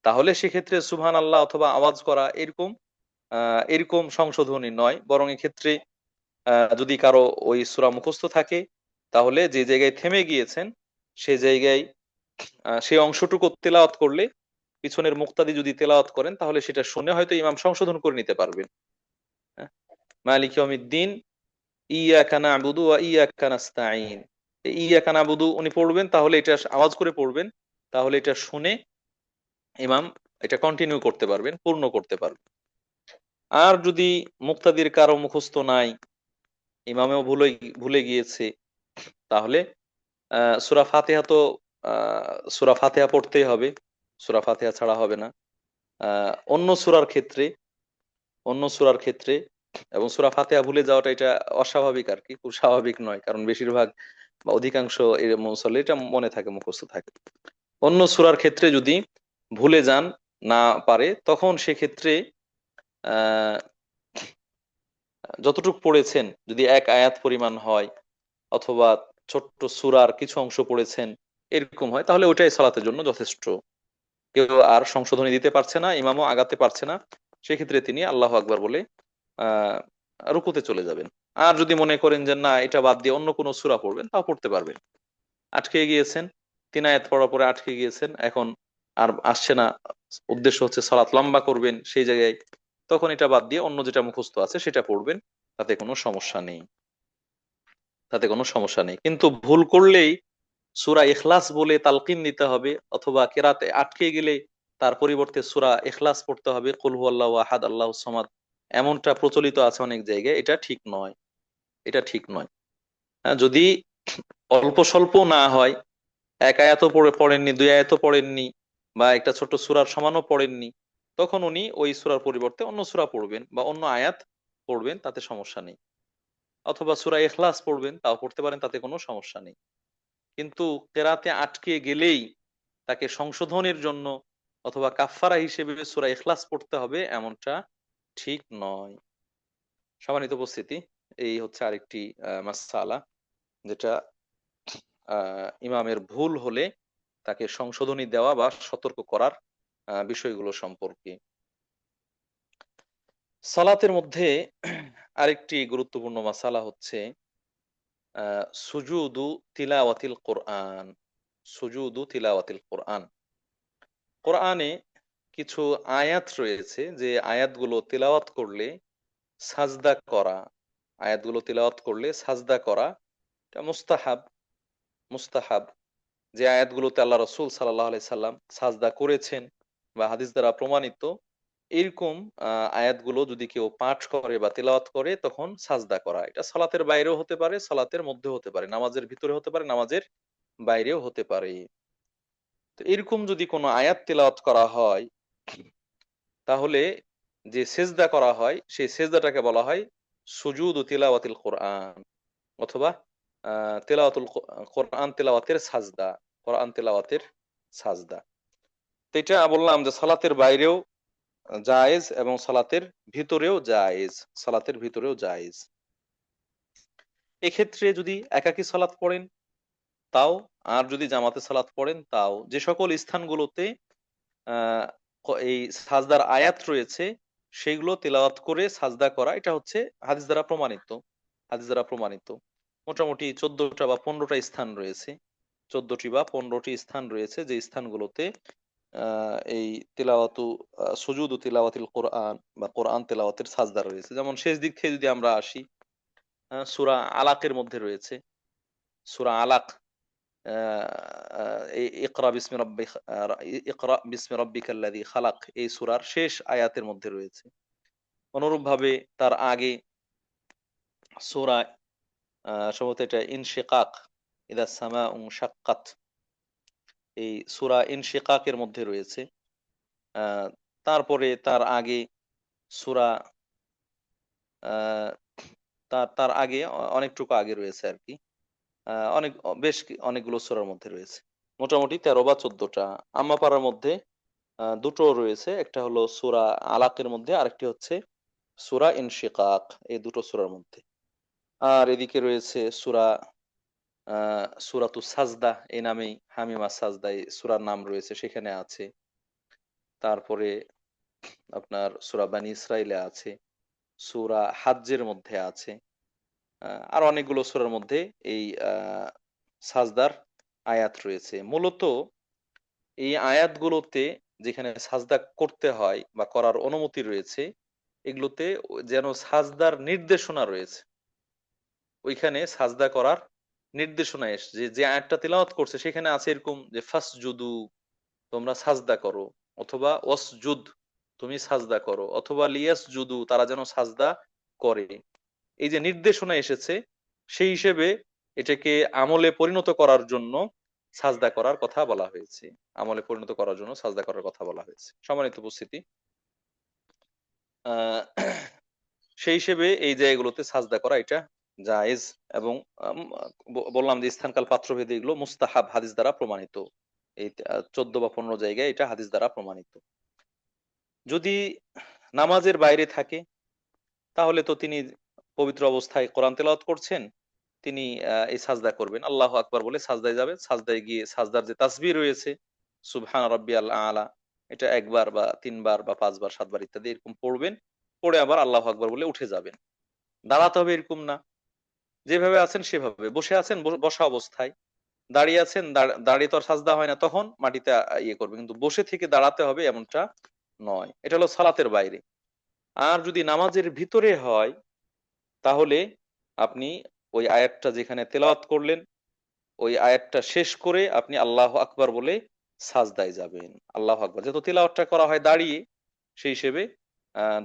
তাহলে সেক্ষেত্রে সুবহান আল্লাহ অথবা আওয়াজ করা এরকম এরকম সংশোধনী নয়, বরং এক্ষেত্রে যদি কারো ওই সূরা মুখস্থ থাকে, তাহলে যে জায়গায় থেমে গিয়েছেন সেই জায়গায় সেই অংশটুকু তেলাওয়াত করলে, পিছনের মুক্তাদি যদি তেলাওয়াত করেন, তাহলে সেটা শুনে হয়তো ইমাম সংশোধন করে নিতে পারবেন। হ্যাঁ, মালিক ইয়াউমিদ্দিন ইয়াকা না'বুদু ওয়া ইয়াকা নাস্তাঈন, ইয়াকা না'বুদু উনি পড়বেন, তাহলে এটা আওয়াজ করে পড়বেন, তাহলে এটা শুনে ইমাম এটা কন্টিনিউ করতে পারবেন, পূর্ণ করতে পারবেন। আর যদি মুক্তাদির কারো মুখস্থ নাই, ইমামেও ভুলে ভুলে গিয়েছে, তাহলে সূরা ফাতিহা তো সূরা ফাতিহা পড়তেই হবে, সূরা ফাতিহা ছাড়া হবে না। অন্য সূরার ক্ষেত্রে, অন্য সূরার ক্ষেত্রে এবং সূরা ফাতিহা ভুলে যাওয়াটা এটা অস্বাভাবিক আর কি, খুব স্বাভাবিক নয়, কারণ বেশিরভাগ বা অধিকাংশ এর মুসল্লি এটা মনে থাকে, মুখস্থ থাকে। অন্য সূরার ক্ষেত্রে যদি ভুলে যান, না পারে, তখন সেক্ষেত্রে আহ যতটুকু পড়েছেন যদি এক আয়াত পরিমাণ হয়, অথবা ছোট্ট সূরার কিছু অংশ পড়েছেন, এরকম হয়, তাহলে ওইটাই সালাতের জন্য যথেষ্ট। কেউ আর সংশোধনী দিতে পারছে না, ইমামও আগাতে পারছে না, সেক্ষেত্রে তিনি আল্লাহ আকবার বলে আহ রুকুতে চলে যাবেন। আর যদি মনে করেন যে না, এটা বাদ দিয়ে অন্য কোনো সূরা পড়বেন, তাও পড়তে পারবেন। আটকে গিয়েছেন, 3 আয়াত পড়ার পরে আটকে গিয়েছেন, এখন আর আসছে না, উদ্দেশ্য হচ্ছে সালাত লম্বা করবেন সেই জায়গায়, তখন এটা বাদ দিয়ে অন্য যেটা মুখস্থ আছে সেটা পড়বেন, তাতে কোনো সমস্যা নেই। তাতে কোনো সমস্যা নেই, কিন্তু ভুল করলেই সূরা ইখলাস বলে তালকিন দিতে হবে, অথবা কেরাতে আটকে গেলে তার পরিবর্তে সূরা ইখলাস পড়তে হবে, কুল হুয়াল্লাহু আহাদ আল্লাহুস সামাদ, এমনটা প্রচলিত আছে অনেক জায়গায়। এটা ঠিক নয়, এটা ঠিক নয়। যদি অল্প স্বল্প না হয়, এক আয়াতও পড়েননি, দুই আয়াতও পড়েননি, বা একটা ছোট সূরার সমানও পড়েননি, তখন উনি ওই সূরার পরিবর্তে অন্য সূরা পড়বেন বা অন্য আয়াত পড়বেন, তাতে সমস্যা নেই। অথবা সূরা ইখলাস পড়বেন, তাও পড়তে পারেন, তাতে কোনো সমস্যা নেই। কিন্তু কেরাতে আটকে গেলেই তাকে সংশোধনের জন্য অথবা কাফফারা হিসেবে সূরা ইখলাস পড়তে হবে, এমনটা ঠিক নয়। সম্মানিত উপস্থিতি, এই হচ্ছে আরেকটি মাসআলা, যেটা ইমামের ভুল হলে তাকে সংশোধনী দেওয়া বা সতর্ক করার বিষয়গুলো সম্পর্কে। সালাতের মধ্যে আরেকটি গুরুত্বপূর্ণ মাসালা হচ্ছে সুজুদু তিলাওয়াতিল কোরআন। সুজুদু তিলাওয়াতিল কোরআন, কোরআনে কিছু আয়াত রয়েছে যে আয়াতগুলো তিলাওয়াত করলে সাজদা করা, আয়াতগুলো তিলাওয়াত করলে সাজদা করা এটা মুস্তাহাব। মুস্তাহাব যে আয়াতগুলোতে আল্লাহ রসুল সাল্লাহ আলাই সাল্লাম সাজদা করেছেন বা হাদিস দ্বারা প্রমাণিত, এরকম আয়াতগুলো যদি কেউ পাঠ করে বা তেলাওয়াত করে, তখন সাজদা করা, এটা সালাতের বাইরেও হতে পারে, সালাতের মধ্যেও হতে পারে, নামাজের ভিতরে হতে পারে, নামাজের বাইরেও হতে পারে। তো এরকম যদি কোনো আয়াত তেলাওয়াত করা হয়, তাহলে যে সেজদা করা হয় সেই সেজদাটাকে বলা হয় সুজুদ তিলাওয়াতিল কোরআন, অথবা তেলাওয়াতুল কোরআন তেলাওয়াতের সাজদা, কোরআন তেলাওয়াতের সাজদা। তো এটা বললাম যে সালাতের বাইরেও জায়েজ এবং সালাতের ভিতরেও জায়েজ, সালাতের ভিতরেও জায়েজ। এক্ষেত্রে যদি একাকী সালাত পড়েন তাও, আর যদি জামাতে সালাত পড়েন তাও, যে সকল স্থানগুলোতে আহ এই সাজদার আয়াত রয়েছে সেইগুলো তেলাওয়াত করে সাজদা করা, এটা হচ্ছে হাদিস দ্বারা প্রমাণিত। হাদিস দ্বারা প্রমাণিত মোটামুটি 14টা বা 15টা স্থান রয়েছে, 14টি বা 15টি স্থান রয়েছে যে স্থানগুলোতে এই তিলাওয়াতু সুজুদু তিলাওয়াতিল কোরআন বা কোরআন তেলাওয়াতের সাজদা রয়েছে। যেমন শেষ দিক থেকে যদি আমরা আসি, সূরা আলাকের মধ্যে রয়েছে, সূরা আলাক, ইকরা বিসমি রাব্বিক, ইকরা বিসমি রাব্বিকাল্লাযী খালাক, এই সূরার শেষ আয়াতের মধ্যে রয়েছে। অনুরূপভাবে তার আগে সূরা সম্ভবত এটা ইনশিকাক, ইদা সামাউ শাক্কাত, এই সূরা ইনশিকাকের মধ্যে রয়েছে। আহ, তারপরে তার আগে সূরা আহ, তার তার আগে অনেকটুকু আগে রয়েছে আর কি, অনেক অনেকগুলো সূরার মধ্যে রয়েছে, মোটামুটি 13 বা 14টা। আম্মা পাড়ার মধ্যে দুটো রয়েছে, একটা হলো সূরা আলাকের মধ্যে, আরেকটি হচ্ছে সূরা ইনশিকাক, এই দুটো সূরার মধ্যে। আর এদিকে রয়েছে সূরাতুস সাজদা, এই নামেই হামিমা সাজদা, এই সূরার নাম রয়েছে, সেখানে আছে। তারপরে আপনার সূরা বানী ইসরাইলে আছে, সূরা হাজ্জের মধ্যে আছে, আর অনেকগুলো সূরার মধ্যে এই সাজদার আয়াত রয়েছে। মূলত এই আয়াতগুলোতে যেখানে সাজদা করতে হয় বা করার অনুমতি রয়েছে, এগুলোতে যেন সাজদার নির্দেশনা রয়েছে, ওইখানে সাজদা করার নির্দেশনা এসে যে যে আয়াতটা তেলাওয়াত করছে সেখানে আছে এরকম যে ফাসজুদু, তোমরা সাজদা করো, অথবা ওয়াসজুদ, তুমি সাজদা করো, অথবা লিয়াসজুদু, তারা যেন সাজদা করে। এই যে নির্দেশনা এসেছে, সেই হিসেবে এটাকে আমলে পরিণত করার জন্য সাজদা করার কথা বলা হয়েছে, আমলে পরিণত করার জন্য সাজদা করার কথা বলা হয়েছে। সম্মানিত উপস্থিতি, আহ সেই হিসেবে এই জায়গাগুলোতে সাজদা করা এটা জায়েজ, এবং বললাম যে স্থানকাল পাত্রভেদে এগুলো মুস্তাহাব, হাদিস দ্বারা প্রমাণিত। এই 14 বা 15 জায়গায় এটা হাদিস দ্বারা প্রমাণিত। যদি নামাজের বাইরে থাকে, তাহলে তো তিনি পবিত্র অবস্থায় কোরআন তেলাওয়াত করছেন, তিনি এই সাজদা করবেন, আল্লাহু আকবার বলে সাজদায় যাবেন, সাজদায় গিয়ে সাজদার যে তাসবিহ রয়েছে সুবহান রাব্বিয়াল আলা, এটা একবার বা তিনবার বা পাঁচবার সাতবার ইত্যাদি এরকম পড়বেন, পড়ে আবার আল্লাহু আকবার বলে উঠে যাবেন। দাঁড়াতে হবে এরকম না, যেভাবে আছেন সেভাবে, বসে আছেন বসা অবস্থায় দাঁড়িয়ে আছেন, দাঁড়িয়ে তো আর সাজদা হয় না, তখন মাটিতে ইয়ে করবে, কিন্তু বসে থেকে দাঁড়াতে হবে এমনটা নয়। এটা হলো সালাতের বাইরে। আর যদি নামাজের ভিতরে হয়, তাহলে আপনি ওই আয়াতটা যেখানে তেলাওয়াত করলেন, ওই আয়াতটা শেষ করে আপনি আল্লাহ আকবার বলে সাজদায় যাবেন। আল্লাহ আকবার, যেহেতু তিলাওয়াতটা করা হয় দাঁড়িয়ে, সেই হিসেবে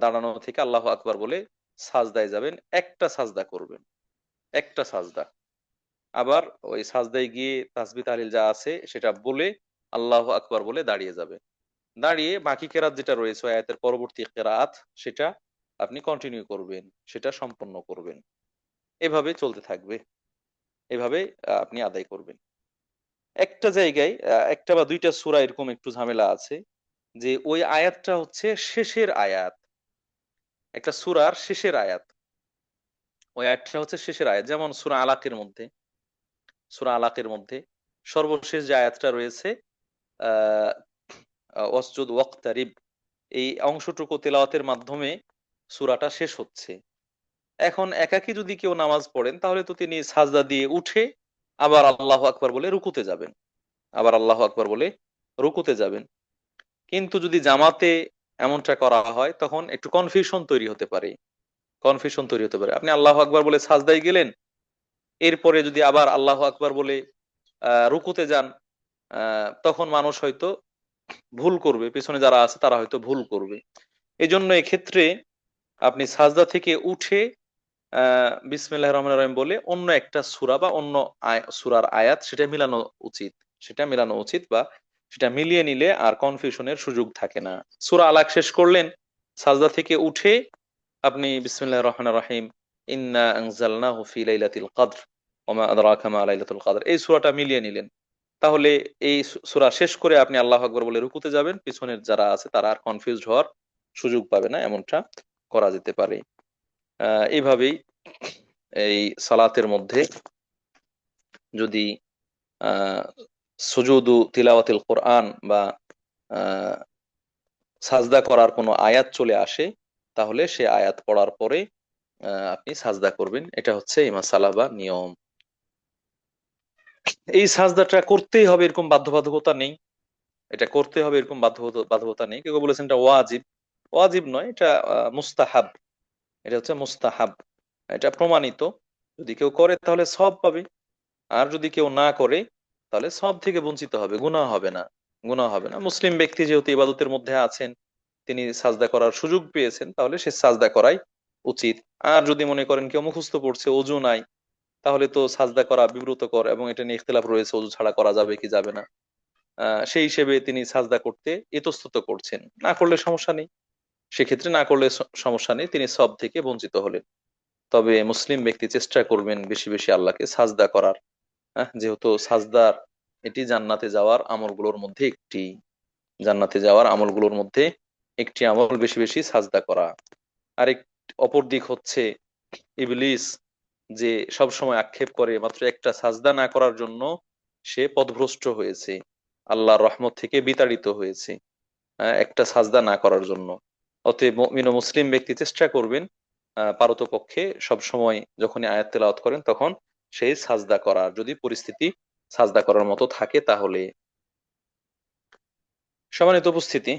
দাঁড়ানো থেকে আল্লাহ আকবার বলে সাজদায় যাবেন, একটা সাজদা করবেন, একটা সাজদা। আবার ওই সাজদায় গিয়ে তাসবিহ তাহলিল যা আছে সেটা বলে আল্লাহ আকবার বলে দাঁড়িয়ে যাবে। দাঁড়িয়ে বাকি কেরাত যেটা রয়েছে ওই আয়াতের পরবর্তী কেরাত, সেটা আপনি কন্টিনিউ করবেন, সেটা সম্পন্ন করবেন। এভাবে চলতে থাকবে, এভাবে আপনি আদায় করবেন। একটা জায়গায় একটা বা দুইটা সূরা এরকম একটু ঝামেলা আছে, যে ওই আয়াতটা হচ্ছে শেষের আয়াত, একটা সূরার শেষের আয়াত, ওই আয়াতটা হচ্ছে শেষের আয়াত। যেমন সূরা আলাকের মধ্যে সর্বশেষ যে আয়াতটা রয়েছে, আহ ওয়াসজুদ ওয়াক্তারিব, এই অংশটুকু তেলাওয়াতের মাধ্যমে সূরাটা শেষ হচ্ছে। এখন একাকী যদি কেউ নামাজ পড়েন, তাহলে তো তিনি সাজদা দিয়ে উঠে আবার আল্লাহু আকবার বলে রুকুতে যাবেন, আবার আল্লাহু আকবার বলে রুকুতে যাবেন। কিন্তু যদি জামাতে এমনটা করা হয়, তখন একটু কনফিউশন তৈরি হতে পারে। আপনি আল্লাহু আকবার বলে সাজদায় গেলেন, এরপরে যদি আবার আল্লাহু আকবার বলে রুকুতে যান, তখন মানুষ হয়তো ভুল করবে, পেছনে যারা আছে তারা হয়তো ভুল করবে। এই জন্য এক্ষেত্রে আপনি সাজদা থেকে উঠে বিসমিল্লাহির রহমানির রহিম বলে অন্য একটা সূরা বা অন্য সূরার আয়াত সেটা মিলানো উচিত, বা সেটা মিলিয়ে নিলে আর কনফিউশনের সুযোগ থাকে না। সূরা আলাক শেষ করলেন, সাজদা থেকে উঠে আপনি বিসমিল্লাহির রহমানির রহিম, ইন্না আনজালনাহু ফি লাইলাতিল কদর ওয়া মা আদরাকা মা লাইলাতুল কদর, এই সূরাটা মিলিয়ে নিলেন। তাহলে এই সূরা শেষ করে আপনি আল্লাহু আকবার বলে রুকুতে যাবেন, পিছনের যারা আছে তারা আর কনফিউজড হওয়ার সুযোগ পাবে না, এমনটা করা যেতে পারে। এইভাবেই এই সালাতের মধ্যে যদি আহ সুজুদু তিলাওয়াতিল কোরআন বা আহ সাজদা করার কোনো আয়াত চলে আসে, তাহলে সে আয়াত পড়ার পরে আপনি সাজদা করবেন। এটা হচ্ছে এই মাসালা বা নিয়ম। এই সাজদাটা করতেই হবে এরকম বাধ্যবাধকতা নেই, এটা করতে হবে এরকম বাধ্যবাধকতা নেই। কেউ বলেছেন এটা ওয়াজিব, ওয়াজিব নয়, এটা মুস্তাহাব, এটা হচ্ছে মুস্তাহাব, এটা প্রমাণিত। যদি কেউ করে তাহলে সওয়াব পাবে, আর যদি কেউ না করে তাহলে সব থেকে বঞ্চিত হবে, গুনাহ হবে না, গুনাহ হবে না। মুসলিম ব্যক্তি যেহেতু ইবাদতের মধ্যে আছেন, তিনি সাজদা করার সুযোগ পেয়েছেন, তাহলে সে সাজদা করাই উচিত। আর যদি মনে করেন কেউ মুখস্থ পড়ছে, অজু নাই, তাহলে তো সাজদা করা বিব্রতকর, এবং এটা নিয়ে ইখতিলাফ রয়েছে অজু ছাড়া করা যাবে কি যাবে না। সেই হিসেবে তিনি সাজদা করতে ইতস্তত করছেন, না করলে সমস্যা নেই, সেক্ষেত্রে না করলে সমস্যা নেই, তিনি সব থেকে বঞ্চিত হলেন। তবে মুসলিম ব্যক্তি চেষ্টা করবেন বেশি বেশি আল্লাহকে সাজদা করার। যেহেতু সাজদার এটি জান্নাতে যাওয়ার আমলগুলোর মধ্যে একটি, জান্নাতে যাওয়ার আমলগুলোর মধ্যে একটি আমল বেশি বেশি সাজদা করা। আরেক অপর দিক হচ্ছে ইবলিস, যে সব সময় আক্ষেপ করে মাত্র একটা সাজদা না করার জন্য সে পথভ্রষ্ট হয়েছে, আল্লাহর রহমত থেকে বিতাড়িত হয়েছে, একটা সাজদা না করার জন্য। অতএব মুমিন ও মুসলিম ব্যক্তি চেষ্টা করবেন পারতপক্ষে সব সময় যখনই আয়াত তেলাওয়াত করেন তখন সেই সাজদা করার, যদি পরিস্থিতি সাজদা করার মতো থাকে তাহলে। সম্মানিত উপস্থিতি,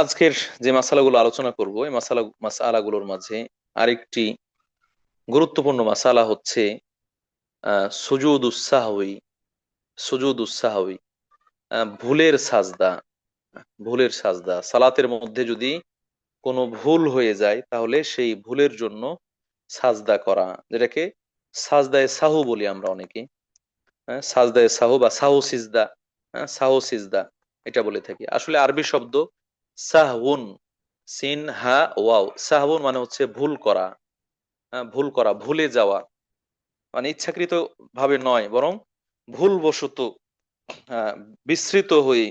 আজকের যে মাসালাগুলো আলোচনা করব, এই মাসালাগুলোর মাঝে আরেকটি গুরুত্বপূর্ণ মাসালা হচ্ছে সুজুদুস সাহউই। সুজুদুস সাহউই, ভুলের সাজদা। ভুলের সাজদা, সালাতের মধ্যে যদি কোনো ভুল হয়ে যায় তাহলে সেই ভুলের জন্য সাজদা করা, যেটাকে সাজদায়ে সাহু বলি আমরা অনেকে। সাজদায়ে সাহু বা সাহু সিজদা, সাহু সিজদা এটা বলে থাকি। আসলে আরবি শব্দ সাহউন, সিন হা ওয়াও, সাহউন মানে হচ্ছে ভুল করা, ভুল করা, ভুলে যাওয়া, মানে ইচ্ছাকৃত ভাবে নয়, বরং ভুলবশত, আহ, বিস্মৃত হয়ে,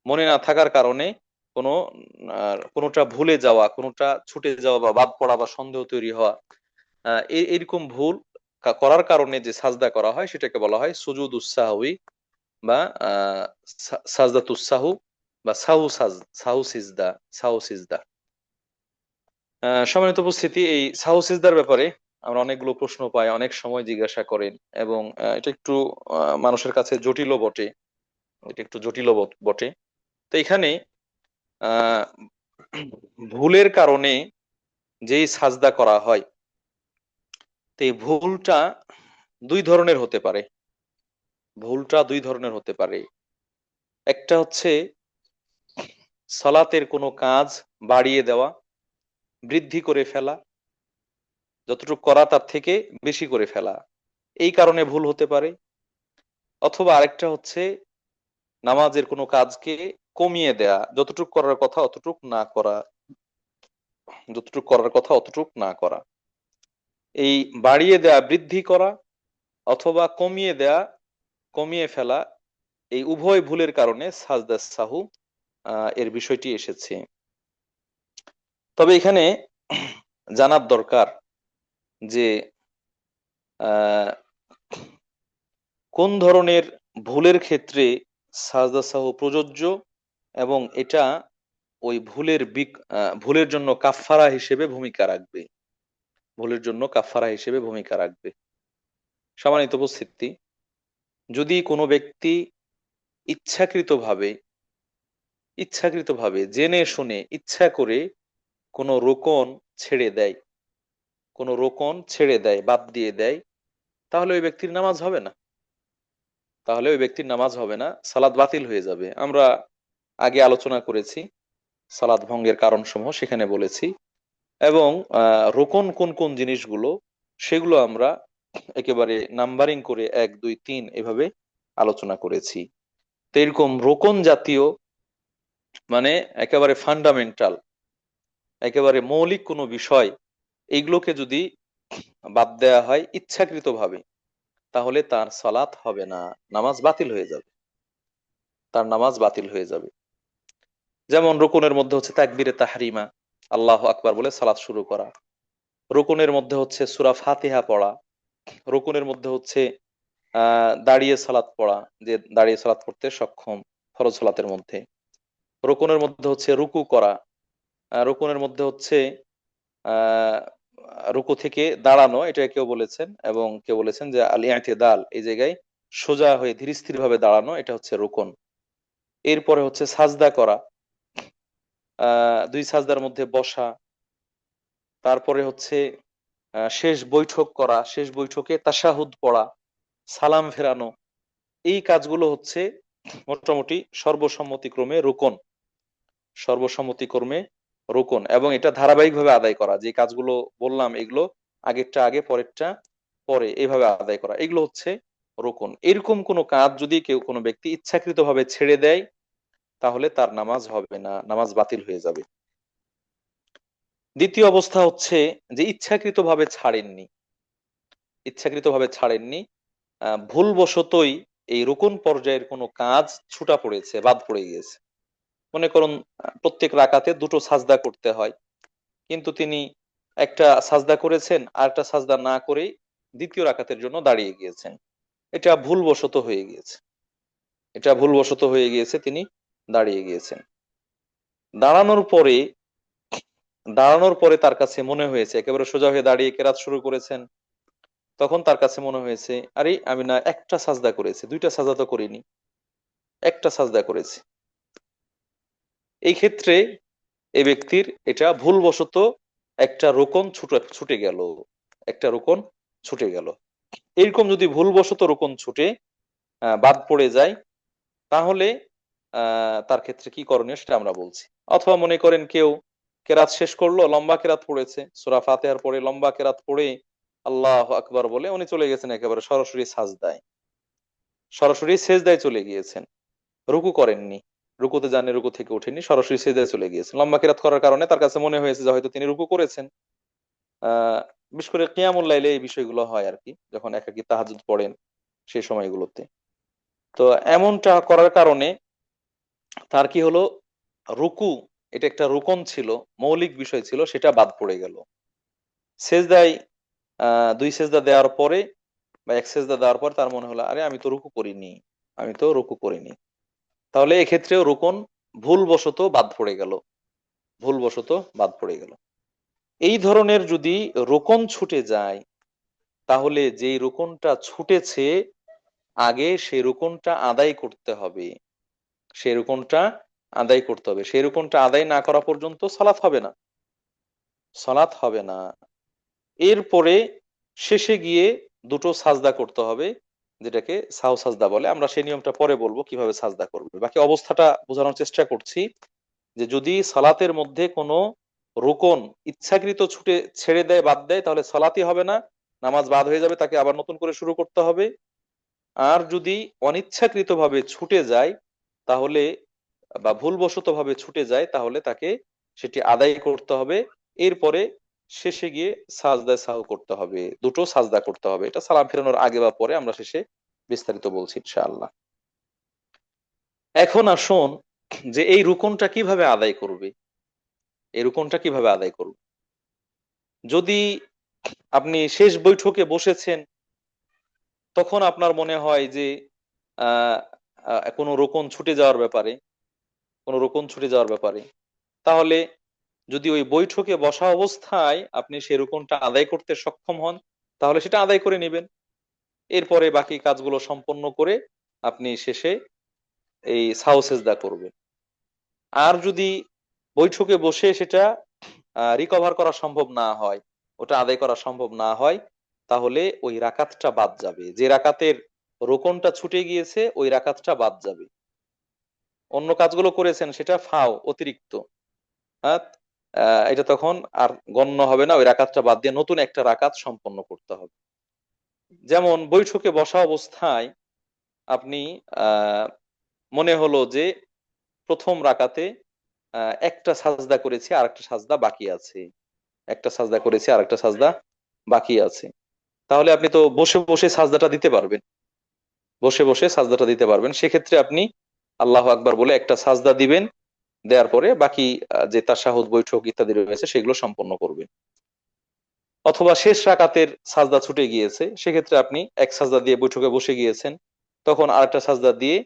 মনে না থাকার কারণে কোনো কোনোটা ভুলে যাওয়া, কোনোটা ছুটে যাওয়া বা বাদ পড়া বা সন্দেহ তৈরি হওয়া, এরকম ভুল করার কারণে যে সাজদা করা হয় সেটাকে বলা হয় সুজুদুস সাহউই বা সাজদাতুস সাহু বা সাহু সিজদা, সাহু সিজদা। সম্মানিত উপস্থিতি, এই সাহু সিজদার ব্যাপারে আমরা অনেকগুলো প্রশ্ন পাই, অনেক সময় জিজ্ঞাসা করেন, এবং এটা একটু মানুষের কাছে জটিলও বটে, এটা একটু জটিলও বটে। তো এখানে আহ ভুলের কারণে যেই সাজদা করা হয়, তো এই ভুলটা দুই ধরনের হতে পারে। ভুলটা দুই ধরনের হতে পারে। একটা হচ্ছে সালাতের কোনো কাজ বাড়িয়ে দেওয়া, বৃদ্ধি করে ফেলা, যতটুকু করা তার থেকে বেশি করে ফেলা, এই কারণে ভুল হতে পারে। অথবা আরেকটা হচ্ছে নামাজের কোনো কাজকে কমিয়ে দেয়া, যতটুকু করার কথা অতটুক না করা, যতটুকু করার কথা অতটুক না করা। এই বাড়িয়ে দেয়া, বৃদ্ধি করা, অথবা কমিয়ে দেয়া, কমিয়ে ফেলা, এই উভয় ভুলের কারণে সাজদা সাহু এর বিষয়টি এসেছে। তবে এখানে জানার দরকার যে আহ কোন ধরনের ভুলের ক্ষেত্রে সাজদা সাহু প্রযোজ্য, এবং এটা ওই ভুলের জন্য কাফফারা হিসেবে ভূমিকা রাখবে, ভুলের জন্য কাফফারা হিসেবে ভূমিকা রাখবে। সম্মানিত উপস্থিতি, যদি কোনো ব্যক্তি ইচ্ছাকৃতভাবে ইচ্ছাকৃতভাবে জেনে শুনে ইচ্ছা করে কোনো রোকন ছেড়ে দেয়, কোনো রোকন ছেড়ে দেয়, বাদ দিয়ে দেয়, তাহলে ওই ব্যক্তির নামাজ হবে না। তাহলে ওই ব্যক্তির নামাজ হবে না, সালাত বাতিল হয়ে যাবে। আমরা আগে আলোচনা করেছি সালাত ভঙ্গের কারণ সমূহ, সেখানে বলেছি। এবং রোকন কোন কোন জিনিসগুলো, সেগুলো আমরা একেবারে নাম্বারিং করে 1 2 3 এভাবে আলোচনা করেছি। তো এরকম রোকন জাতীয়, মানে একেবারে ফান্ডামেন্টাল, একেবারে মৌলিক কোনো বিষয়, এইগুলোকে যদি বাদ দেয়া হয় ইচ্ছাকৃতভাবে, তাহলে তার সালাত হবে না, নামাজ বাতিল হয়ে যাবে, তার নামাজ বাতিল হয়ে যাবে। যেমন রুকুনের মধ্যে হচ্ছে তাকবীরে তাহরিমা, আল্লাহ আকবার বলে সালাত শুরু করা। রুকুনের মধ্যে হচ্ছে সূরা ফাতিহা পড়া। রুকুনের মধ্যে হচ্ছে দাঁড়িয়ে সালাত পড়া, যে দাঁড়িয়ে সালাত করতে সক্ষম ফরজ সালাতের মধ্যে। রুকুনের মধ্যে হচ্ছে রুকু করা। রুকুনের মধ্যে হচ্ছে আহ রুকু থেকে দাঁড়ানো, এটা কেউ বলেছেন, এবং কেউ বলেছেন যে আল ইতিদাল, এই জায়গায় সোজা হয়ে ধীর স্থির ভাবে দাঁড়ানো, এটা হচ্ছে রুকুন। এরপরে হচ্ছে সাজদা করা, দুই সাজদার মধ্যে বসা। তারপরে হচ্ছে শেষ বৈঠক করা, শেষ বৈঠকে তাশাহুদ পড়া, সালাম ফেরানো। এই কাজগুলো হচ্ছে মোটামুটি সর্বসম্মতিক্রমে রুকন, সর্বসম্মতিক্রমে রুকন। এবং এটা ধারাবাহিকভাবে আদায় করা, যে কাজগুলো বললাম এগুলো আগেরটা আগে পরেরটা পরে, এইভাবে আদায় করা, এগুলো হচ্ছে রুকন। এরকম কোনো কাজ যদি কেউ, কোনো ব্যক্তি ইচ্ছাকৃতভাবে ছেড়ে দেয়, তাহলে তার নামাজ হবে না, নামাজ বাতিল হয়ে যাবে। দ্বিতীয় অবস্থা হচ্ছে যে ইচ্ছাকৃতভাবে ছাড়েননি, ইচ্ছাকৃতভাবে ছাড়েননি, ভুলবশতই এই রুকুন পর্যায়ের কোনো কাজ ছুটা পড়েছে, বাদ পড়ে গিয়েছে। মনে করুন প্রত্যেক রাকাতে দুটো সাজদা করতে হয়, কিন্তু তিনি একটা সাজদা করেছেন, আর একটা সাজদা না করেই দ্বিতীয় রাকাতের জন্য দাঁড়িয়ে গিয়েছেন। এটা ভুলবশত হয়ে গিয়েছে, এটা ভুলবশত হয়ে গিয়েছে, তিনি দাঁড়িয়ে গিয়েছেন। দাঁড়ানোর পরে, দাঁড়ানোর পরে তার কাছে মনে হয়েছে, একেবারে সোজা হয়ে দাঁড়িয়ে কেরাত শুরু করেছেন, তখন তার কাছে মনে হয়েছে আরে আমি না একটা সাজদা করেছি, দুইটা সাজদা তো করিনি, একটা সাজদা করেছি। এই ক্ষেত্রে এই ব্যক্তির এটা ভুলবশত একটা রোকন ছুটে গেল, একটা রোকন ছুটে গেল। এরকম যদি ভুলবশত রোকন ছুটে বাদ পড়ে যায়, তাহলে তার ক্ষেত্রে কি করণীয় সেটা আমরা বলছি। অথবা মনে করেন কেউ কেরাত শেষ করলো, লম্বা কেরাত পড়েছে, সূরা ফাতিহার পরে লম্বা কেরাত পড়ে আল্লাহু আকবার বলে উনি চলে গেছেন একেবারে সরাসরি সাজদায়, সরাসরি সেজদায় চলে গিয়েছেন, রুকু করেননি, রুকুতে যাননি, রুকু থেকে উঠেনি, সরাসরি সেজদায় চলে গিয়েছেন। লম্বা কেরাত করার কারণে তার কাছে মনে হয়েছে যে হয়তো তিনি রুকু করেছেন। বিশেষ করে কিয়ামুল লাইলে এই বিষয়গুলো হয় আর কি, যখন একাকী তাহাজ্জুদ পড়েন সেই সময়গুলোতে। তো এমনটা করার কারণে তার কি হলো, রুকু, এটা একটা রুকন ছিল, মৌলিক বিষয় ছিল, সেটা বাদ পড়ে গেল। সেজদায় দুই সেজদা দেওয়ার পরে বা এক সেজদা দেওয়ার পর তার মনে হলো আরে আমি তো রুকু করিনি, আমি তো রুকু করিনি। তাহলে এক্ষেত্রেও রুকন ভুলবশত বাদ পড়ে গেল, ভুলবশত বাদ পড়ে গেল। এই ধরনের যদি রোকন ছুটে যায়, তাহলে যেই রোকনটা ছুটেছে আগে সেই রোকনটা আদায় করতে হবে। সেই রোকনটা আদায় করতে হবে, সেই রোকনটা আদায় না করা পর্যন্ত সালাত হবে না, সালাত হবে না। এরপরে শেষে গিয়ে দুটো সাজদা করতে হবে, যেটাকে সাও সাজদা বলে। আমরা সেই নিয়মটা পরে বলবো কিভাবে সাজদা করবে। বাকি অবস্থাটা বোঝানোর চেষ্টা করছি যে যদি সালাতের মধ্যে কোনো রুকন ইচ্ছাকৃত ছুটে ছেড়ে দেয়, বাদ দেয়, তাহলে সালাতই হবে না, নামাজ বাদ হয়ে যাবে, তাকে আবার নতুন করে শুরু করতে হবে। আর যদি অনিচ্ছাকৃত ভাবে ছুটে যায় তাহলে, বা ভুলবশত ভাবে ছুটে যায়, তাহলে তাকে সেটি আদায় করতে হবে। এরপরে শেষে গিয়ে সাজদায় সাহু করতে হবে, দুটো সাজদা করতে হবে। এটা সালাম ফেরানোর আগে বা পরে, আমরা শেষে বিস্তারিত বলছি ইনশাআল্লাহ। এখন আসুন যে এই রুকনটা কিভাবে আদায় করবে, এই রুকনটা কিভাবে আদায় করবে। যদি আপনি শেষ বৈঠকে বসেছেন, তখন আপনার মনে হয় যে আহ কোনো রোকন ছুটে যাওয়ার ব্যাপারে, কোনো রোকন ছুটে যাওয়ার ব্যাপারে, তাহলে যদি ওই বৈঠকে বসা অবস্থায় আপনি সেই রুকনটা আদায় করতে সক্ষম হন, তাহলে সেটা আদায় করে নেবেন। এরপরে বাকি কাজগুলো সম্পন্ন করে আপনি শেষে এই সাও সেজদা করবেন। আর যদি বৈঠকে বসে সেটা রিকভার করা সম্ভব না হয়, ওটা আদায় করা সম্ভব না হয়, তাহলে ওই রাকাতটা বাদ যাবে। যে রাকাতের রোকনটা ছুটে গিয়েছে ওই রাকাতটা বাদ যাবে। অন্য কাজগুলো করেছেন সেটা ফাও, অতিরিক্ত। হ্যাঁ, এটা তখন আর গণ্য হবে না, ওই রাকাতটা বাদ দিয়ে নতুন একটা রাকাত সম্পন্ন করতে হবে। যেমন বৈঠকে বসা অবস্থায় আপনি আহ মনে হলো যে প্রথম রাকাতে একটা সাজদা করেছি আর একটা সাজদা বাকি আছে, একটা সাজদা করেছি আর একটা সাজদা বাকি আছে, তাহলে আপনি তো বসে বসে সাজদাটা দিতে পারবেন, বসে বসে সাজদাটা দিতে পারবেন। সেক্ষেত্রে আপনি আল্লাহ আকবার বলে একটা সাজদা দিবেন, দেওয়ার পরে বাকি যে তাশাহুদ, বৈঠক ইত্যাদি রয়েছে সেগুলো সম্পন্ন করবেন। অথবা শেষ রাকাতের সাজদা ছুটে গিয়েছে, সেক্ষেত্রে আপনি এক সাজদা দিয়ে বৈঠকে বসে গিয়েছেন, তখন আরেকটা সাজদা দিয়ে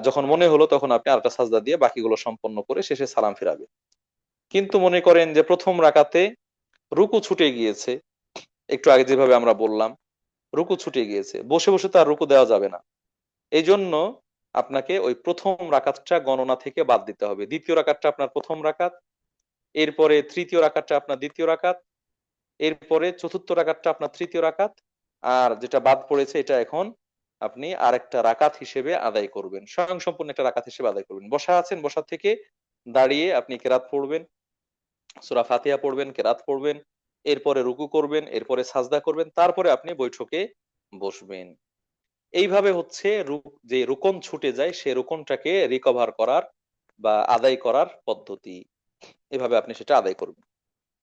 যখন মনে হলো তখন আপনি আরেকটা সাজদা দিয়ে বাকিগুলো সম্পন্ন করে শেষে সালাম ফিরাবেন। কিন্তু মনে করেন যে প্রথম রাকাতে রুকু ছুটে গিয়েছে, একটু আগে যেভাবে আমরা বললাম, রুকু ছুটে গিয়েছে, বসে বসে তো আর রুকু দেওয়া যাবে না। এই জন্য আপনাকে ওই প্রথম রাকাতটা গণনা থেকে বাদ দিতে হবে। দ্বিতীয় রাকাতটা আপনার প্রথম রাকাত, এরপরে তৃতীয় রাকাতটা আপনার দ্বিতীয় রাকাত, এরপরে চতুর্থ রাকাতটা আপনার তৃতীয় রাকাত, আর যেটা বাদ পড়েছে এটা এখন আপনি আরেকটা রাকাত হিসেবে আদায় করবেন, স্বয়ংসম্পূর্ণ একটা রাকাত হিসেবে আদায় করবেন। বসা আছেন, বসা থেকে দাঁড়িয়ে আপনি কেরাত পড়বেন, সূরা ফাতিহা পড়বেন, কেরাত পড়বেন, এরপরে রুকু করবেন, এরপরে সাজদা করবেন, তারপরে আপনি বৈঠকে বসবেন। এইভাবে হচ্ছে যে রুকন ছুটে যায় সে রুকনটাকে রিকভার করার বা আদায় করার পদ্ধতি। এভাবে আপনি সেটা আদায় করবেন।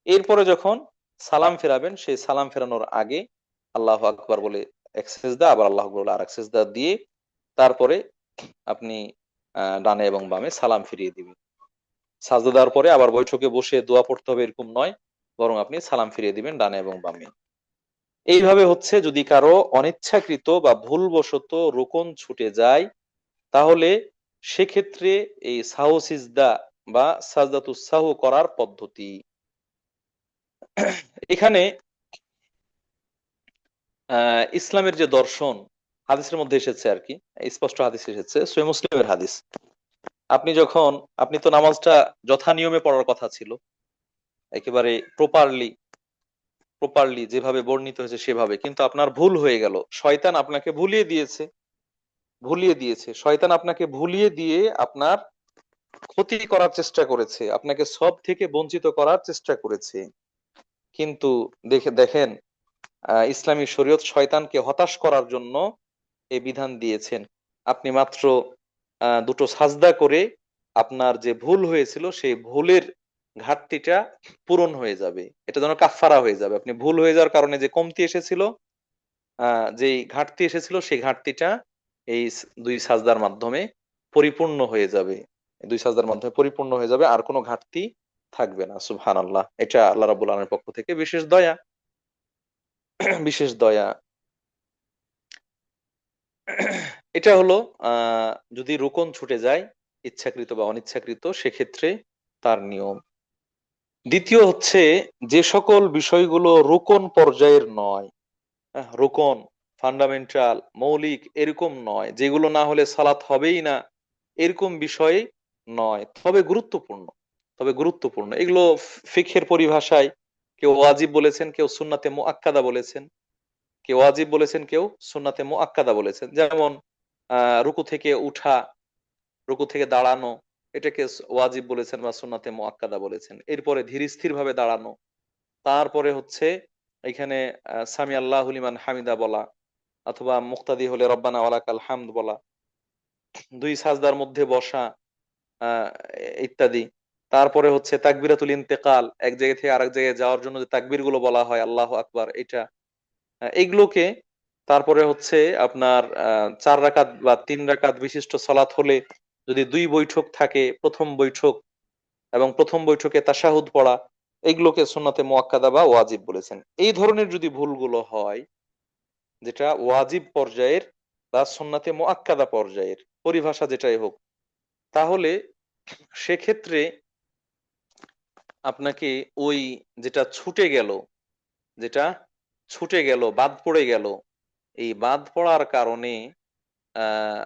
এরপরে যখন সালাম ফেরাবেন, সেই সালাম ফেরানোর আগে আল্লাহ আকবার বলে এক সেজদা, আবার আল্লাহ আকবার বলে আরেক সেজদা দিয়ে তারপরে আপনি ডানে এবং বামে সালাম ফিরিয়ে দিবেন। সাজদা দেওয়ার পরে আবার বৈঠকে বসে দোয়া পড়তে হবে এরকম নয়, বরং আপনি সালাম ফিরিয়ে দিবেন ডানে এবং বামে। এইভাবে হচ্ছে যদি কারো অনিচ্ছাকৃত বা ভুলবশত রোকন ছুটে যায়, তাহলে সেক্ষেত্রে এই সাহু সিজদা বা সাজদাতুস সাহু করার পদ্ধতি। এখানে ইসলামের যে দর্শন, হাদিসের মধ্যে এসেছে আর কি, স্পষ্ট হাদিস এসেছে, সহিহ মুসলিমের হাদিস। আপনি যখন, আপনি তো নামাজটা যথা নিয়মে পড়ার কথা ছিল, একেবারে প্রপারলি, প্রপারলি যেভাবে বর্ণিত হয়েছে সেভাবে, কিন্তু আপনার ভুল হয়ে গেল, শয়তান আপনাকে ভুলিয়ে দিয়েছে, ভুলিয়ে দিয়েছে, শয়তান আপনাকে ভুলিয়ে দিয়ে আপনার ক্ষতি করার চেষ্টা করেছে, আপনাকে সব থেকে বঞ্চিত করার চেষ্টা করেছে। কিন্তু দেখেন, ইসলামী শরীয়ত শয়তানকে হতাশ করার জন্য এই বিধান দিয়েছেন। আপনি মাত্র দুটো সাজদা করে আপনার যে ভুল হয়েছিল সেই ভুলের ঘাটতিটা পূরণ হয়ে যাবে, এটা যেন কাফফারা হয়ে যাবে। আপনি ভুল হয়ে যাওয়ার কারণে যে কমতি এসেছিল, যে ঘাটতি এসেছিল, সেই ঘাটতিটা এই দুই সাজদার মাধ্যমে পরিপূর্ণ হয়ে যাবে, দুই সাজদার মাধ্যমে পরিপূর্ণ হয়ে যাবে, আর কোনো ঘাটতি থাকবে না। সুবহানাল্লাহ, এটা আল্লাহ রাব্বুল আলামিনের পক্ষ থেকে বিশেষ দয়া, বিশেষ দয়া। এটা হলো যদি রুকন ছুটে যায় ইচ্ছাকৃত বা অনিচ্ছাকৃত, সেক্ষেত্রে তার নিয়ম। দ্বিতীয় হচ্ছে যে সকল বিষয়গুলো রুকন পর্যায়ের নয়, রুকন, ফান্ডামেন্টাল, মৌলিক এরকম নয়, যেগুলো না হলে সালাত হবেই না, এরকম বিষয় নয়, তবে গুরুত্বপূর্ণ। তবে গুরুত্বপূর্ণ এগুলো ফিকহের পরিভাষায় কেউ ওয়াজিব বলেছেন, কেউ সুন্নাতে মুআক্কাদা বলেছেন, কেউ ওয়াজিব বলেছেন, কেউ সুন্নাতে মুআক্কাদা বলেছেন। যেমন রুকু থেকে উঠা, রুকু থেকে দাঁড়ানো, এটাকে ওয়াজিব বলেছেন বা সুন্নাতে মুআক্কাদা বলেছেন। এরপরে ধীর স্থির ভাবে দাঁড়ানো, তারপরে হচ্ছে এখানে সামি আল্লাহু লিমান হামিদা বলা, অথবা মুক্তাদি হলে রব্বানা ওয়ালাকাল হামদ বলা, দুই সাজদার মধ্যে বসা, আহ ইত্যাদি। তারপরে হচ্ছে তাকবিরাতুল ইন্তেকাল, এক জায়গা থেকে আরেক জায়গায় যাওয়ার জন্য যে তাকবীর গুলো বলা হয়, আল্লাহু আকবার, এটা এইগুলোকে। তারপরে হচ্ছে আপনার 4 রাকাত বা 3 রাকাত বিশিষ্ট সালাত হলে যদি 2 বৈঠক থাকে, প্রথম বৈঠক এবং প্রথম বৈঠকে তাশাহুদ পড়া, এইগুলোকে সুন্নাতে মুআক্কাদা বা ওয়াজিব বলেছেন। এই ধরনের যদি ভুলগুলো হয়, যেটা ওয়াজিব পর্যায়ের বা সুন্নাতে মুআক্কাদা পর্যায়ের, পরিভাষা যেটাই হোক, তাহলে সেক্ষেত্রে আপনাকে ওই যেটা ছুটে গেল, যেটা ছুটে গেল, বাদ পড়ে গেল, এই বাদ পড়ার কারণে আহ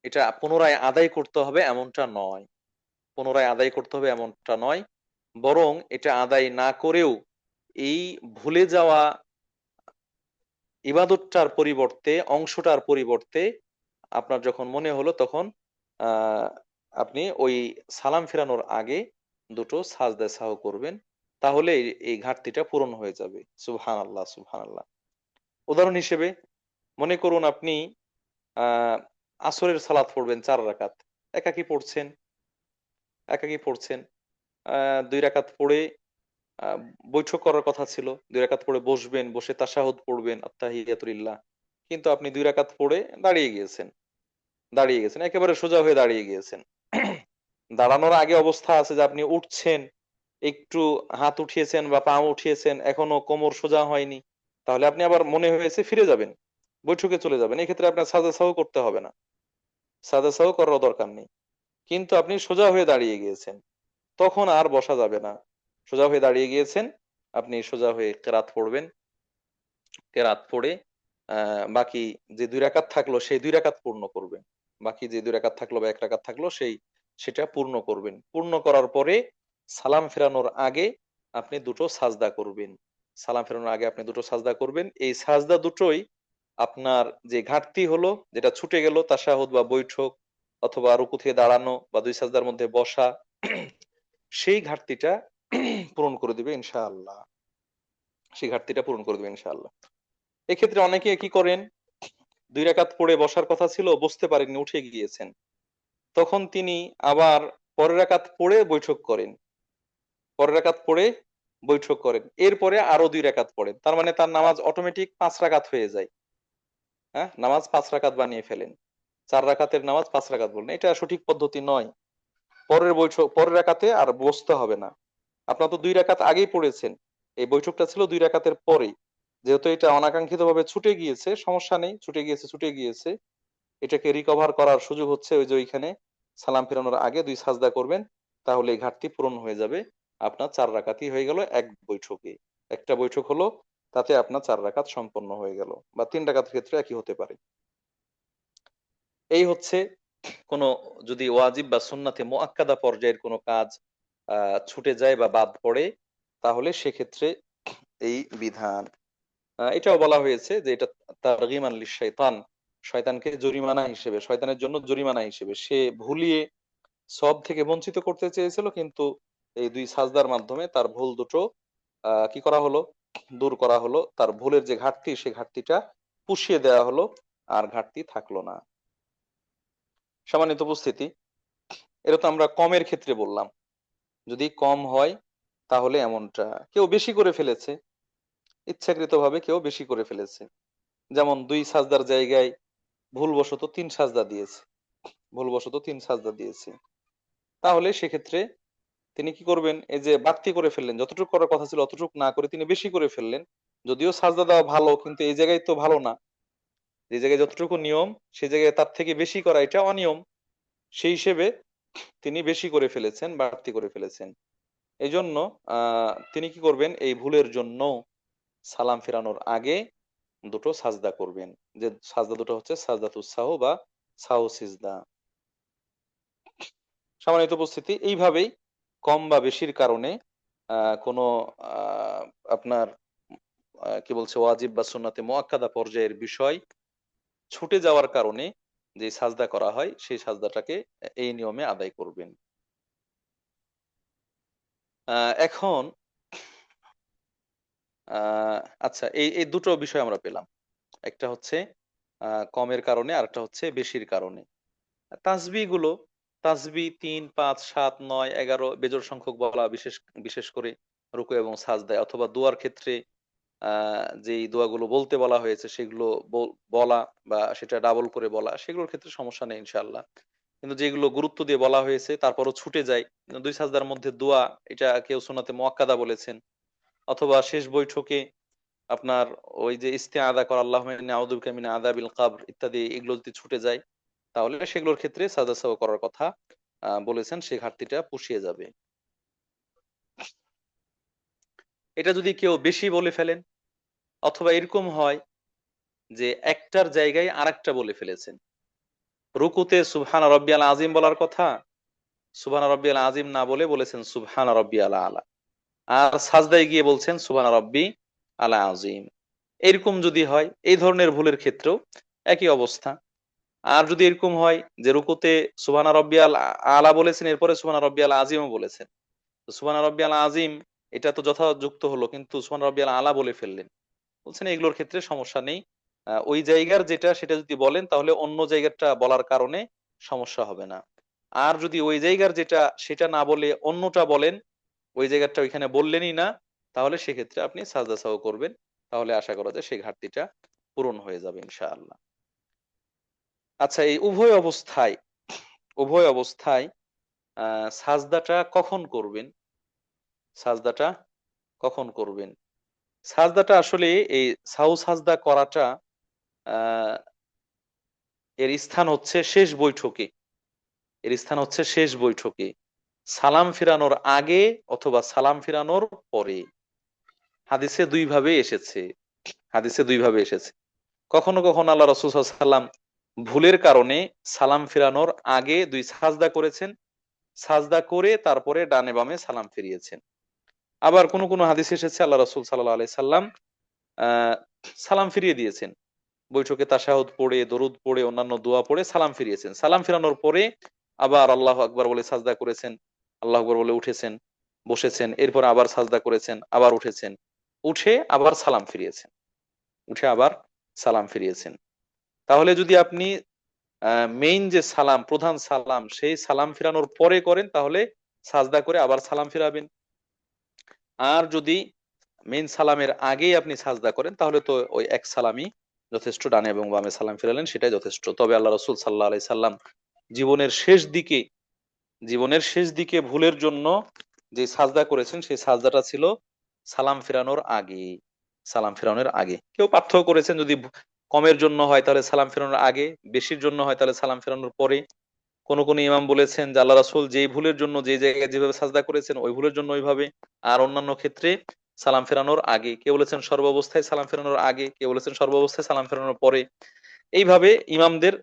এটা পুনরায় আদায় করতে হবে এমনটা নয়, পুনরায় আদায় করতে হবে এমনটা নয়, বরং এটা আদায় না করেও এই ভুলে যাওয়া ইবাদতটার পরিবর্তে, অংশটার পরিবর্তে আপনার যখন মনে হলো তখন আহ আপনি ওই সালাম ফেরানোর আগে দুটো সাজদা সাহু করবেন, তাহলে এই ঘাটতিটা পূরণ হয়ে যাবে। সুবহানাল্লাহ, সুবহানাল্লাহ। উদাহরণ হিসেবে মনে করুন আপনি আহ আসরের সালাত পড়বেন 4 রাকাত, একাকি পড়ছেন, একাকি পড়ছেন, 2 রাকাত পড়ে আহ, বৈঠক করার কথা ছিল, 2 রাকাত পড়ে বসবেন, বসে তাশাহুদ পড়বেন, আত্তাহিয়াতুলিল্লাহ, কিন্তু আপনি 2 রাকাত পড়ে দাঁড়িয়ে গিয়েছেন, দাঁড়িয়ে গেছেন, একেবারে সোজা হয়ে দাঁড়িয়ে গিয়েছেন। দাঁড়ানোর আগে অবস্থা আছে যে আপনি উঠছেন, একটু হাত উঠিয়েছেন বা পা উঠিয়েছেন, এখনো কোমর সোজা হয়নি, তাহলে আপনি আবার মনে হয়েছে ফিরে যাবেন, বৈঠকে চলে যাবেন, এক্ষেত্রে আপনার সাজদা সাহু করতে হবে না, সাজদা সাহু করার দরকার নেই। কিন্তু আপনি সোজা হয়ে দাঁড়িয়ে গিয়েছেন, তখন আর বসা যাবে না, সোজা হয়ে দাঁড়িয়ে গিয়েছেন, আপনি সোজা হয়ে কেরাত পড়বেন, কেরাত পড়ে বাকি যে 2 রাকাত থাকলো সেই 2 রাকাত পূর্ণ করবেন, বাকি যে 2 রাকাত থাকলো বা 1 রাকাত থাকলো সেটা পূর্ণ করবেন। পূর্ণ করার পরে সালাম ফেরানোর আগে আপনি দুটো সাজদা করবেন, সালাম ফেরানোর আগে আপনি দুটো সাজদা করবেন। এই সাজদা দুটোই আপনার যে ঘাটতি হলো, যেটা ছুটে গেল, তাশাহুদ বা বৈঠক, অথবা রুকু থেকে দাঁড়ানো বা দুই সাজদার মধ্যে বসা, সেই ঘাটতিটা পূরণ করে দিবে ইনশাআল্লাহ, সেই ঘাটতিটা পূরণ করে দিবে ইনশাআল্লাহ। এক্ষেত্রে অনেকে কি করেন, 2 রাকাত পড়ে বসার কথা ছিল, বসতে পারেননি, উঠে গিয়েছেন, তখন তিনি আবার পরের রাকাত পড়ে বৈঠক করেন, পরের রাকাত পড়ে বৈঠক করেন, এরপরে আরো 2 রাকাত পড়েন, তার মানে তার নামাজ অটোমেটিক 5 রাকাত হয়ে যায়। হ্যাঁ, নামাজ 5 রাকাত বানিয়ে ফেলেন, 4 রাকাতের নামাজ 5 রাকাত বললেন, এটা সঠিক পদ্ধতি নয়। পরের বৈঠক, পরের রাকাতে আর বসতে হবে না, আপনার তো 2 রাকাত আগেই পড়েছেন, এই বৈঠকটা ছিল 2 রাকাতের পরেই, যেহেতু এটা অনাকাঙ্ক্ষিত ভাবে ছুটে গিয়েছে, সমস্যা নেই, ছুটে গিয়েছে, ছুটে গিয়েছে, এটাকে রিকভার করার সুযোগ হচ্ছে ওই যে ওইখানে সালাম ফেরানোর আগে 2 সাজদা করবেন, তাহলে এই ঘাটতি পূরণ হয়ে যাবে, আপনার 4 রাকাতই হয়ে গেল এক বৈঠকে, একটা বৈঠক হলো, তাতে আপনার 4 রাকাত সম্পন্ন হয়ে গেল, বা 3 রাকাতের ক্ষেত্রে একই হতে পারে। এই হচ্ছে কোনো, যদি ওয়াজিব বা সুন্নাতে মুআক্কাদা পর্যায়ের কোনো কাজ ছুটে যায় বা বাদ পড়ে, তাহলে সেক্ষেত্রে এই বিধান। এটাও বলা হয়েছে যে এটা তারগিমান লিশ-শাইতান, শয়তানকে জরিমানা হিসেবে, শয়তানের জন্য জরিমানা হিসেবে, সে ভুলিয়ে সব থেকে বঞ্চিত করতে চেয়েছিল, কিন্তু এই 2 সাজদার মাধ্যমে তার ভুল দুটো কি করা হলো, দূর করা হলো, তার ভুলের যে ঘাটতি সে ঘাটতিটা পুষিয়ে দেওয়া হলো, আর ঘাটতি থাকলো না। সম্মানিত উপস্থিতি, এটা তো আমরা কমের ক্ষেত্রে বললাম, যদি কম হয় তাহলে এমনটা, কেউ বেশি করে ফেলেছে, ইচ্ছাকৃতভাবে কেউ বেশি করে ফেলেছে, যেমন 2 সাজদার জায়গায় ভুলবশত 3 সাজদা দিয়েছে, ভুলবশত 3 সাজদা দিয়েছে, তাহলে সেক্ষেত্রে তিনি কি করবেন, এই যে বাড়তি করে ফেললেন, যতটুকু করার কথা ছিল অতটুকু না করে তিনি বেশি করে ফেললেন, যদিও সাজদা দেওয়া ভালো, কিন্তু এই জায়গায় তো ভালো না, যে জায়গায় যতটুকু নিয়ম সেই জায়গায় তার থেকে বেশি করা এটা অনিয়ম, সেই হিসেবে তিনি বেশি করে ফেলেছেন, বাড়তি করে ফেলেছেন। এই জন্য তিনি কি করবেন, এই ভুলের জন্য সালাম ফেরানোর আগে দুটো সাজদা করবেন, যে সাজদা দুটো হচ্ছে সাজদাতুস সাহু বা সাহু সিজদা। সম্মানিত উপস্থিতি, এইভাবেই কম বা বেশির কারণে কোনো আহ, আপনার কি বলছে ওয়াজিব বা সুন্নাতে মুআক্কাদা পর্যায়ের বিষয় ছুটে যাওয়ার কারণে যে সাজদা করা হয় সেই সাজদাটাকে এই নিয়মে আদায় করবেন। এখন আচ্ছা, এই এই দুটো বিষয় আমরা পেলাম, একটা হচ্ছে কমের কারণে আর একটা হচ্ছে বেশির কারণে। তাসবিহ গুলো, তাসবিহ ৩, ৫, ৭, ৯, ১১ বেজোড় সংখ্যক বলা, বিশেষ বিশেষ করে রুকু এবং সাজদায়, অথবা দোয়ার ক্ষেত্রে যেই দোয়াগুলো বলতে বলা হয়েছে সেগুলো বলা বা সেটা ডাবল করে বলা, সেগুলোর ক্ষেত্রে সমস্যা নেই ইনশাআল্লাহ। কিন্তু যেগুলো গুরুত্ব দিয়ে বলা হয়েছে তারপরও ছুটে যায়, দুই সাজদার মধ্যে দোয়া, এটা কেউ সুন্নাতে মুআক্কাদা বলেছেন, অথবা শেষ বৈঠকে আপনার ওই যে ইস্তিআযা করা, আল্লাহুম্মা ইন্নী আউযু বিকা মিন আযাবিল কবর ইত্যাদি, এগুলো যদি ছুটে যায় তাহলে সেগুলোর ক্ষেত্রে সাজদা সাহু করার কথা বলেছেন, সেই ঘাটতিটা পুষিয়ে যাবে। এটা যদি কেউ বেশি বলে ফেলেন, অথবা এরকম হয় যে একটার জায়গায় আরেকটা বলে ফেলেছেন, রুকুতে সুবহান রব্বিয়াল আজিম বলার কথা সুবহান রব্বিয়াল আজিম না বলে বলেছেন সুবহান রব্বিয়াল আলা, আর সাজদায় গিয়ে বলছেন সুবহান রব্বি আলা আজিম। এরকম যদি হয়, এই ধরনের ভুলের ক্ষেত্রেও একই অবস্থা। আর যদি এরকম হয় যে রুকুতে সুবহান রব্বিয়াল আলা বলেছেন, এরপরে সুবহান রব্বিয়াল আজিমও বলেছেন, তো সুবহান রব্বিয়াল আজিম এটা তো যথাযুক্ত হলো, কিন্তু সুবহান রব্বিয়াল আলা বলে ফেললেন, বলছেন এগুলোর ক্ষেত্রে সমস্যা নেই। ওই জায়গার যেটা সেটা যদি বলেন তাহলে অন্য জায়গাটা বলার কারণে সমস্যা হবে না। আর যদি ওই জায়গার যেটা সেটা না বলে অন্যটা বলেন, ওই জায়গাটা ওইখানে বললেনই না, তাহলে সেক্ষেত্রে আপনি সাজদা সাহু করবেন, তাহলে আশা করা যায় সেই ঘাটতিটা পূরণ হয়ে যাবে ইনশাআল্লাহ। আচ্ছা, এই উভয় অবস্থায় সাজদাটা কখন করবেন, সাজদাটা কখন করবেন? সাজদাটা আসলে এই সাহু সাজদা করাটা আহ এর স্থান হচ্ছে শেষ বৈঠকে, এর স্থান হচ্ছে শেষ বৈঠকে, সালাম ফিরানোর আগে অথবা সালাম ফিরানোর পরে। হাদিসে দুই ভাবে এসেছে, হাদিসে দুই ভাবে এসেছে। কখনো কখনো আল্লাহ রাসূল সাল্লাল্লাহু আলাইহি সাল্লাম ভুলের কারণে সালাম ফিরানোর আগে দুই সাজদা করেছেন, সাজদা করে তারপরে ডানে বামে সালাম ফিরিয়েছেন। আবার কোন কোন হাদিস এসেছে আল্লাহ রাসূল সাল্লাল্লাহু আলাইহি সাল্লাম আহ সালাম ফিরিয়ে দিয়েছেন, বৈঠকে তাশাহুদ পড়ে, দরুদ পড়ে, অন্যান্য দোয়া পড়ে সালাম ফিরিয়েছেন, সালাম ফিরানোর পরে আবার আল্লাহু আকবার বলে সাজদা করেছেন, আল্লাহু আকবার বলে উঠেছেন, বসেছেন, এরপর আবার সাজদা করেছেন, আবার উঠেছেন, উঠে আবার সালাম ফিরিয়েছেন, উঠে আবার সালাম ফিরিয়েছেন। তাহলে যদি আপনি মেইন যে সালাম, প্রধান সালাম, সেই সালাম ফিরানোর পরে করেন তাহলে সাজদা করে আবার সালাম ফিরাবেন। আর যদি মেইন সালামের আগেই আপনি সাজদা করেন তাহলে তো ওই এক সালামই যথেষ্ট, ডানে এবং বামে সালাম ফিরালেন সেটাই যথেষ্ট। তবে আল্লাহ রসুল সাল্লাহ আলাই সাল্লাম জীবনের শেষ দিকে, জীবনের শেষ দিকে ভুলের জন্য যে সাজদা করেছেন সেই সাজদাটা ছিল সালাম ফেরানোর আগে, সালাম ফেরানোর আগে। কেউ পার্থক্য করেছেন, যদি কমের জন্য হয় তাহলে সালাম ফেরানোর আগে, বেশির জন্য হয় তাহলে সালাম ফেরানোর পরে। কোন কোন ইমাম বলেছেন যে আল্লাহ রাসূল যেই ভুলের জন্য যে জায়গায় যেভাবে সাজদা করেছেন ওই ভুলের জন্য ওইভাবে, আর অন্যান্য ক্ষেত্রে সালাম ফেরানোর আগে। কেউ বলেছেন সর্বাবস্থায় সালাম ফেরানোর আগে, কেউ বলেছেন সর্বাবস্থায় সালাম ফেরানোর পরে। এইভাবে ইমামদের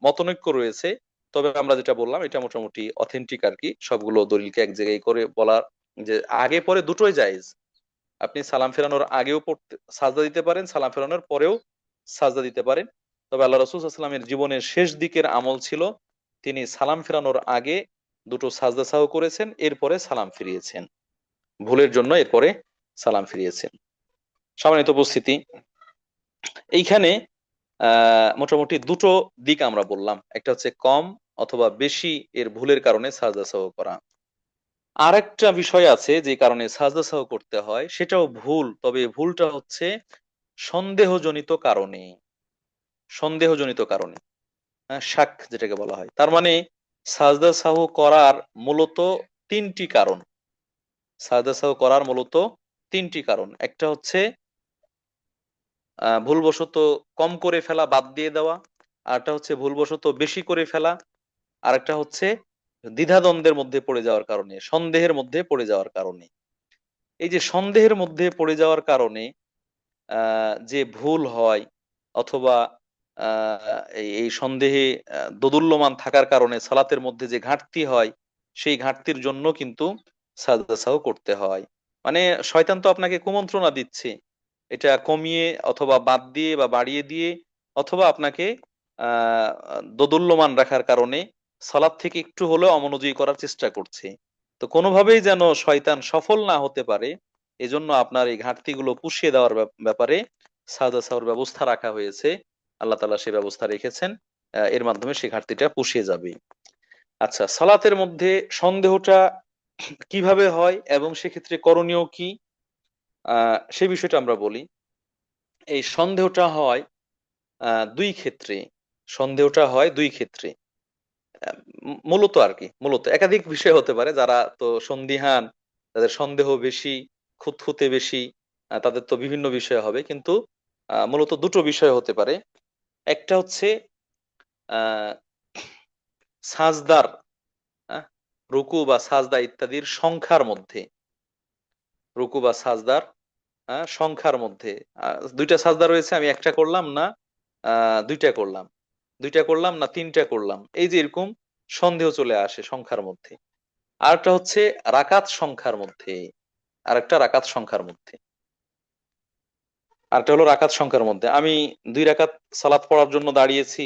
মতনৈক্য রয়েছে। তবে আমরা যেটা বললাম এটা মোটামুটি অথেন্টিক আর কি, সবগুলো দলিলকে এক জায়গায় করে বলা যে আগে পরে দুটোই জায়েজ। আপনি সালাম ফেরানোর আগেও পড়তে সাজদা দিতে পারেন, সালাম ফেরানোর পরেও সাজদা দিতে পারেন। তবে আল্লাহ রাসূল সাল্লাল্লাহু আলাইহি ওয়াসাল্লামের জীবনের শেষ দিকের আমল ছিল তিনি সালাম ফেরানোর আগে দুটো সাজদা সাহু করেছেন, এরপরে সালাম ফিরিয়েছেন, ভুলের জন্য এরপরে সালাম ফিরিয়েছেন। সম্মানিত উপস্থিতি, এইখানে মোটামুটি দুটো দিক আমরা বললাম, একটা হচ্ছে কম অথবা বেশি এর ভুলের কারণে সাজদা সাহু করা। আরেকটা বিষয় আছে যে কারণে সাজদা সাহু করতে হয়, সেটাও ভুল, তবে ভুলটা হচ্ছে সন্দেহজনিত কারণে, সন্দেহজনিত কারণে, হ্যাঁ, শাক যেটাকে বলা হয়। তার মানে সাজদা সাহু করার মূলত তিনটি কারণ, সাজদা সাহু করার মূলত তিনটি কারণ। একটা হচ্ছে ভুলবশত কম করে ফেলা, বাদ দিয়ে দেওয়া। আরেকটা হচ্ছে ভুলবশত বেশি করে ফেলা। আরেকটা হচ্ছে দ্বিধাদ্বন্দ্বের মধ্যে পড়ে যাওয়ার কারণে, সন্দেহের মধ্যে পড়ে যাওয়ার কারণে, এই যে সন্দেহের মধ্যে পড়ে যাওয়ার কারণে যে ভুল হয়, অথবা এই সন্দেহে দোদুল্যমান থাকার কারণে সালাতের মধ্যে যে ঘাটতি হয়, সেই ঘাটতির জন্য কিন্তু সাজদা সাহু করতে হয়। মানে শয়তান তো আপনাকে কুমন্ত্রণা দিচ্ছে, এটা কমিয়ে অথবা বাদ দিয়ে বা বাড়িয়ে দিয়ে, অথবা আপনাকে আহ দোদুল্যমান রাখার কারণে সালাত থেকে একটু হলেও অমনোযোগী করার চেষ্টা করছে। তো কোনোভাবেই যেন শয়তান সফল না হতে পারে, এজন্য আপনার এই ঘাটতিগুলো পুষিয়ে দেওয়ার ব্যাপারে সাজদা সাহুর ব্যবস্থা রাখা হয়েছে। আল্লাহ তাআলা সে ব্যবস্থা রেখেছেন, এর মাধ্যমে সেই ঘাটতিটা পুষিয়ে যাবে। আচ্ছা, সালাতের মধ্যে সন্দেহটা কিভাবে হয় এবং সেক্ষেত্রে করণীয় কি, সে বিষয়টা আমরা বলি। এই সন্দেহটা হয় দুই ক্ষেত্রে। সন্দেহটা হয় দুই ক্ষেত্রে, মূলত আর কি, মূলত একাধিক বিষয় হতে পারে। যারা তো সন্দিহান, তাদের সন্দেহ বেশি, খুঁতখুঁতে বেশি, তাদের তো বিভিন্ন বিষয় হবে, কিন্তু মূলত দুটো বিষয় হতে পারে। একটা হচ্ছে আহ সাজদার, আহ, রুকু বা সাজদা ইত্যাদির সংখ্যার মধ্যে, রুকু বা সাজদার সংখ্যার মধ্যে দুইটা সাজদা রয়েছে, আমি একটা করলাম না দুইটা করলাম, দুইটা করলাম না তিনটা করলাম, এই যে এরকম সন্দেহ চলে আসে সংখ্যার মধ্যে। আরেকটা হচ্ছে রাকাত সংখ্যার মধ্যে, আরেকটা রাকাত সংখ্যার মধ্যে, আরেকটা হলো রাকাত সংখ্যার মধ্যে। আমি 2 রাকাত সালাত পড়ার জন্য দাঁড়িয়েছি,